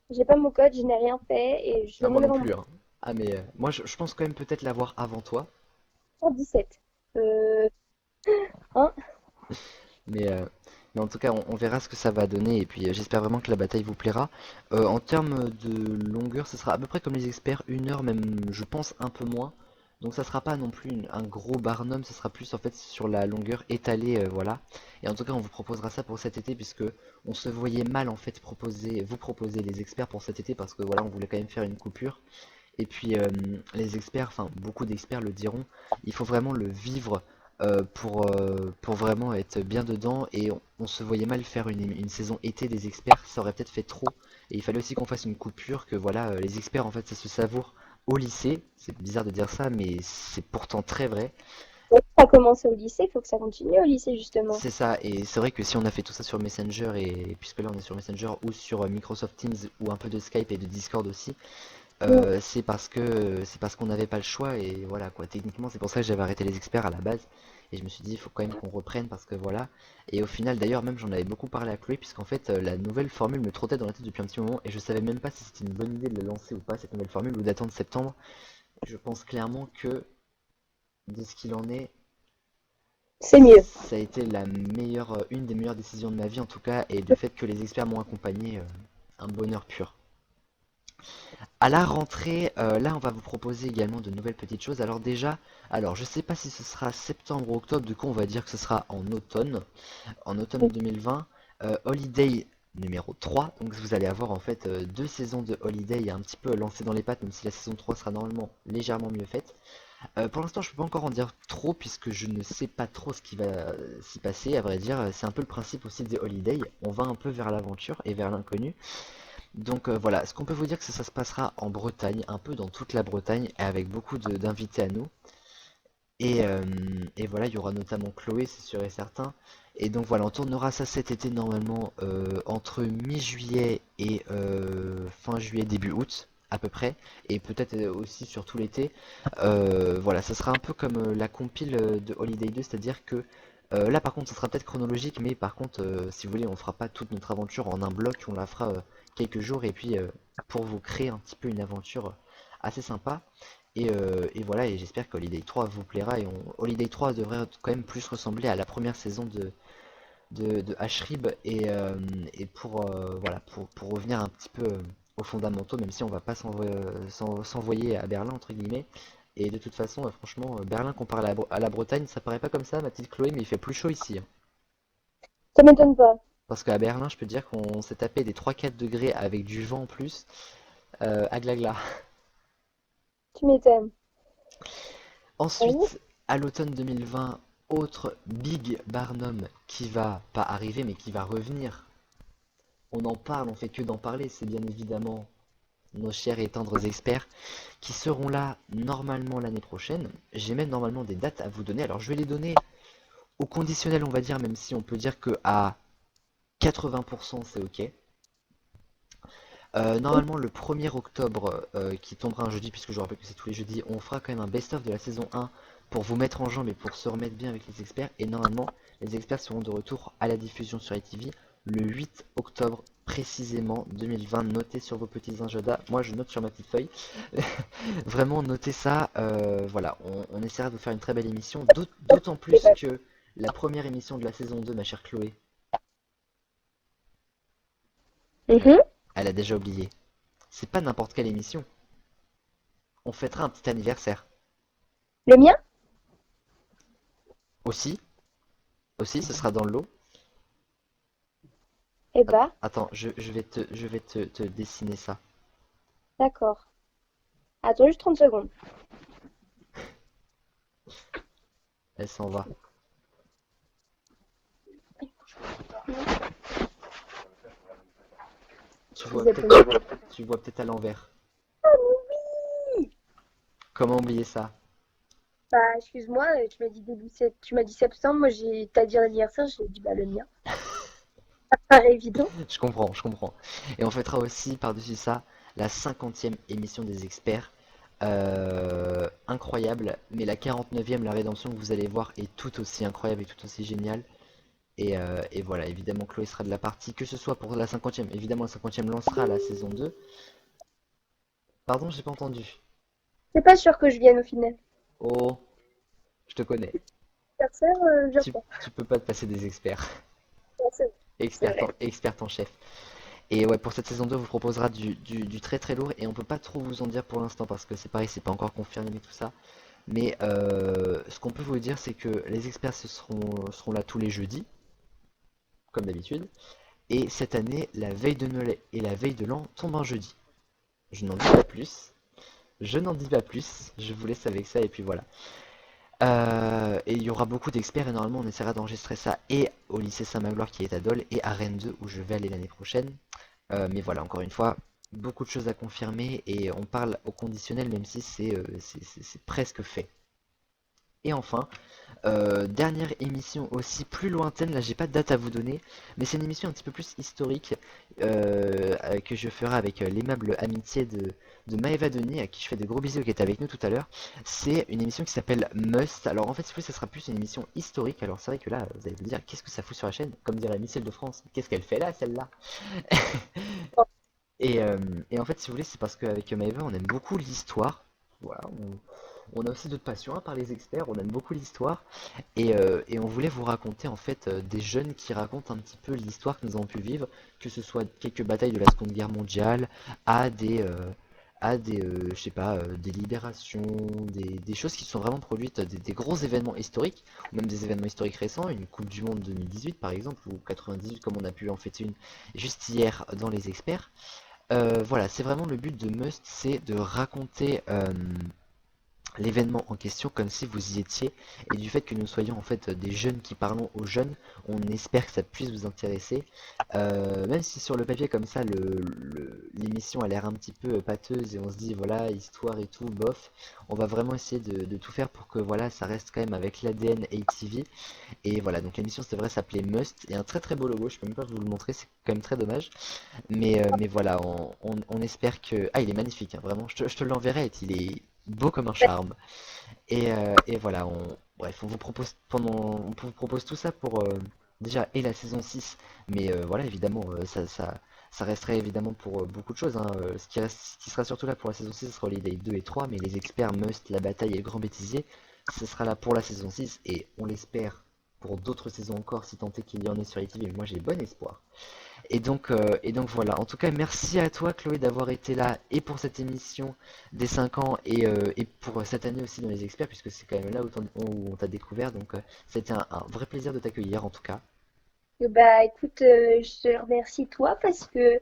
j'ai pas mon code, je n'ai rien fait et je Ah, moi demande non avant plus, hein. Ah, mais moi, je pense quand même peut-être l'avoir avant toi. 117. Hein? Mais, euh, mais en tout cas, on verra ce que ça va donner. Et puis, j'espère vraiment que la bataille vous plaira. En termes de longueur, ce sera à peu près comme les experts, 1 heure, même, je pense, un peu moins. Donc, ça sera pas non plus un gros barnum. Ce sera plus en fait sur la longueur étalée, voilà. Et en tout cas, on vous proposera ça pour cet été, puisque on se voyait mal en fait vous proposer les experts pour cet été, parce que voilà, on voulait quand même faire une coupure. Et puis les experts, enfin beaucoup d'experts le diront, il faut vraiment le vivre pour vraiment être bien dedans. Et on se voyait mal faire une saison été des experts, ça aurait peut-être fait trop. Et il fallait aussi qu'on fasse une coupure, que voilà, les experts en fait ça se savoure au lycée. C'est bizarre de dire ça, mais c'est pourtant très vrai. Ça a commencé au lycée, il faut que ça continue au lycée justement. C'est ça, et c'est vrai que si on a fait tout ça sur Messenger, et puisque là on est sur Messenger ou sur Microsoft Teams ou un peu de Skype et de Discord aussi, Mm. c'est parce qu'on n'avait pas le choix et voilà quoi. Techniquement, c'est pour ça que j'avais arrêté les experts à la base et je me suis dit il faut quand même qu'on reprenne parce que voilà. Et au final, d'ailleurs, même j'en avais beaucoup parlé à Chloé puisqu'en fait la nouvelle formule me trottait dans la tête depuis un petit moment et je savais même pas si c'était une bonne idée de la lancer ou pas cette nouvelle formule ou d'attendre septembre. Je pense clairement que de ce qu'il en est, C'est mieux. ça a été la meilleure, une des meilleures décisions de ma vie en tout cas et le fait que les experts m'ont accompagné, un bonheur pur. À la rentrée, là on va vous proposer également de nouvelles petites choses. Alors déjà, alors je sais pas si ce sera septembre ou octobre, du coup on va dire que ce sera en automne 2020, Holiday numéro 3. Donc vous allez avoir en fait 2 saisons de Holiday un petit peu lancées dans les pattes, même si la saison 3 sera normalement légèrement mieux faite. Pour l'instant je peux pas encore en dire trop puisque je ne sais pas trop ce qui va s'y passer, à vrai dire. C'est un peu le principe aussi des Holiday, on va un peu vers l'aventure et vers l'inconnu. Donc voilà, ce qu'on peut vous dire, que ça se passera en Bretagne, un peu dans toute la Bretagne, avec beaucoup d'invités à nous. Et voilà, il y aura notamment Chloé, c'est sûr et certain. Et donc voilà, on tournera ça cet été normalement entre mi-juillet et fin juillet, début août, à peu près. Et peut-être aussi sur tout l'été. Voilà, ça sera un peu comme la compile de Holiday 2, c'est-à-dire que là par contre ça sera peut-être chronologique, mais par contre si vous voulez on fera pas toute notre aventure en un bloc, on la fera quelques jours et puis pour vous créer un petit peu une aventure assez sympa. Et voilà, et j'espère que Holiday 3 vous plaira. Holiday 3 devrait quand même plus ressembler à la première saison de Ashrib. Et pour, voilà, pour revenir un petit peu aux fondamentaux, même si on va pas s'envoyer à Berlin, entre guillemets. Et de toute façon, franchement, Berlin comparé à la Bretagne, ça paraît pas comme ça, ma petite Chloé, mais il fait plus chaud ici, hein. Ça m'étonne pas. Parce qu'à Berlin, je peux te dire qu'on s'est tapé des 3-4 degrés avec du vent en plus. Aglagla. Tu m'étonnes. Oui. Ensuite, à l'automne 2020, autre Big Barnum qui va pas arriver, mais qui va revenir. On en parle, on fait que d'en parler, c'est bien évidemment nos chers et tendres experts qui seront là normalement l'année prochaine. J'ai même normalement des dates à vous donner. Alors je vais les donner au conditionnel, on va dire, même si on peut dire que à 80% c'est ok. Normalement le 1er octobre qui tombera un jeudi, puisque je vous rappelle que c'est tous les jeudis, on fera quand même un best-of de la saison 1 pour vous mettre en jambe et pour se remettre bien avec les experts. Et normalement les experts seront de retour à la diffusion sur ITV le 8 octobre précisément 2020. Notez sur vos petits agendas, moi je note sur ma petite feuille. Vraiment notez ça, voilà, on essaiera de vous faire une très belle émission, d'autant plus que la première émission de la saison 2, ma chère Chloé, Mhm. elle a déjà oublié. C'est pas n'importe quelle émission. On fêtera un petit anniversaire. Le mien? Aussi, ce sera dans le lot. Eh bah, Attends, je vais te dessiner ça. d'accord. Attends juste 30 secondes. Elle s'en va. Tu vois Vous tu vois peut-être à l'envers. Comment oublier ça? Bah, excuse-moi, tu m'as dit septembre, moi t'as dit l'anniversaire, j'ai dit bah le mien. Ça paraît évident. Je comprends, je comprends. Et on fêtera aussi par-dessus ça la 50e émission des experts. Incroyable, mais la 49e, la rédemption que vous allez voir est tout aussi incroyable et tout aussi géniale. Et voilà, évidemment Chloé sera de la partie, que ce soit pour la 50e, évidemment la 50e lancera la saison 2. Pardon, j'ai pas entendu. C'est pas sûr que je vienne au final. Oh, je te connais. Anniversaire, je Tu, crois. tu peux pas te passer des experts. Ouais, c'est vrai. Expert en chef. Et ouais, pour cette saison 2, on vous proposera du très très lourd. Et on peut pas trop vous en dire pour l'instant parce que c'est pareil, c'est pas encore confirmé tout ça. Mais ce qu'on peut vous dire, c'est que les experts seront là tous les jeudis, comme d'habitude. Et cette année, la veille de Noël et la veille de l'an tombent un jeudi. Je n'en dis pas plus. Je n'en dis pas plus. Je vous laisse avec ça et puis voilà. Et il y aura beaucoup d'experts et normalement on essaiera d'enregistrer ça et au lycée Saint-Magloire qui est à Dole et à Rennes 2 où je vais aller l'année prochaine. Mais voilà, encore une fois, beaucoup de choses à confirmer et on parle au conditionnel même si c'est presque fait. Et enfin, dernière émission aussi plus lointaine, là j'ai pas de date à vous donner, mais c'est une émission un petit peu plus historique que je ferai avec l'aimable amitié de Maëva Denis, à qui je fais des gros bisous, qui est avec nous tout à l'heure. C'est une émission qui s'appelle Must. Alors en fait, ça sera plus une émission historique. Alors c'est vrai que là, vous allez vous dire, qu'est-ce que ça fout sur la chaîne? Comme dirait Michel de France, qu'est-ce qu'elle fait là, celle-là? Et, euh, et en fait, si vous voulez, c'est parce qu'avec Maëva, on aime beaucoup l'histoire. Voilà, on a aussi d'autres passions hein, par les experts, on aime beaucoup l'histoire et on voulait vous raconter en fait des jeunes qui racontent un petit peu l'histoire que nous avons pu vivre, que ce soit quelques batailles de la Seconde Guerre mondiale, je sais pas, des libérations, des choses qui sont vraiment produites, des gros événements historiques, ou même des événements historiques récents, une Coupe du Monde 2018 par exemple, ou 98 comme on a pu en fêter une juste hier dans les experts. Voilà, c'est vraiment le but de Must, c'est de raconter l'événement en question comme si vous y étiez et du fait que nous soyons en fait des jeunes qui parlons aux jeunes, on espère que ça puisse vous intéresser. Même si sur le papier comme ça l'émission a l'air un petit peu pâteuse et on se dit voilà histoire et tout bof, on va vraiment essayer de tout faire pour que voilà ça reste quand même avec l'ADN ATV. Et voilà, donc l'émission c'est vrai s'appelait Must et un très très beau logo, je peux même pas vous le montrer, c'est quand même très dommage, mais voilà, on espère que il est magnifique hein, vraiment, je te l'enverrai, il est beau comme un charme. Et voilà, bref, on vous propose tout ça pour déjà et la saison 6, mais voilà, évidemment, ça resterait évidemment pour beaucoup de choses, hein. Ce qui sera surtout là pour la saison 6, ce sera Holiday 2 et 3, mais les experts Must, la bataille et le grand bêtisier, ce sera là pour la saison 6, et on l'espère pour d'autres saisons encore, si tant est qu'il y en ait sur ITV, mais moi j'ai bon espoir. Et donc voilà. En tout cas, merci à toi, Chloé, d'avoir été là et pour cette émission des 5 ans et pour cette année aussi dans les experts, puisque c'est quand même là où on t'a découvert. Donc, c'était un vrai plaisir de t'accueillir en tout cas. Bah écoute, je te remercie toi parce que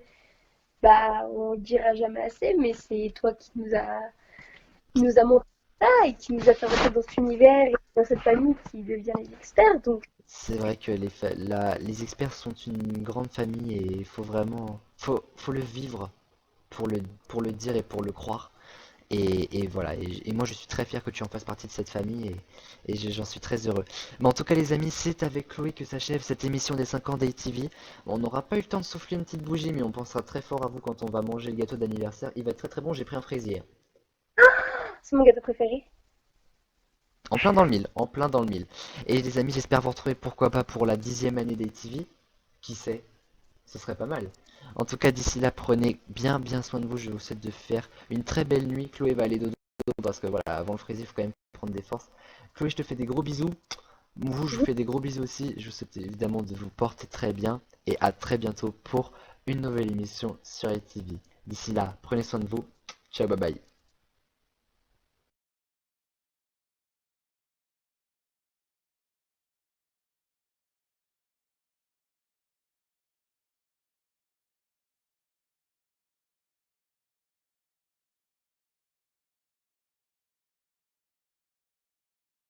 bah on le dira jamais assez, mais c'est toi qui nous a montré ça et qui nous a fait rentrer dans cet univers et dans cette famille qui devient les experts. Donc C'est vrai que les experts sont une grande famille et il faut vraiment, faut le vivre pour le dire et pour le croire. Et voilà, et moi je suis très fier que tu en fasses partie de cette famille j'en suis très heureux. Mais en tout cas les amis, c'est avec Chloé que s'achève cette émission des 5 ans d'ATV. On n'aura pas eu le temps de souffler une petite bougie, mais on pensera très fort à vous quand on va manger le gâteau d'anniversaire. Il va être très très bon, j'ai pris un fraisier. c'est mon gâteau préféré. En plein dans le mille, en plein dans le mille. Et les amis, j'espère vous retrouver pourquoi pas pour la 10e année d'ATV. Qui sait? Ce serait pas mal. En tout cas, d'ici là, prenez bien bien soin de vous. Je vous souhaite de faire une très belle nuit. Chloé va aller dodo parce que voilà, avant le fraisier, il faut quand même prendre des forces. Chloé, je te fais des gros bisous. Vous, je vous fais des gros bisous aussi. Je vous souhaite évidemment de vous porter très bien et à très bientôt pour une nouvelle émission sur ATV. D'ici là, prenez soin de vous. Ciao, bye bye.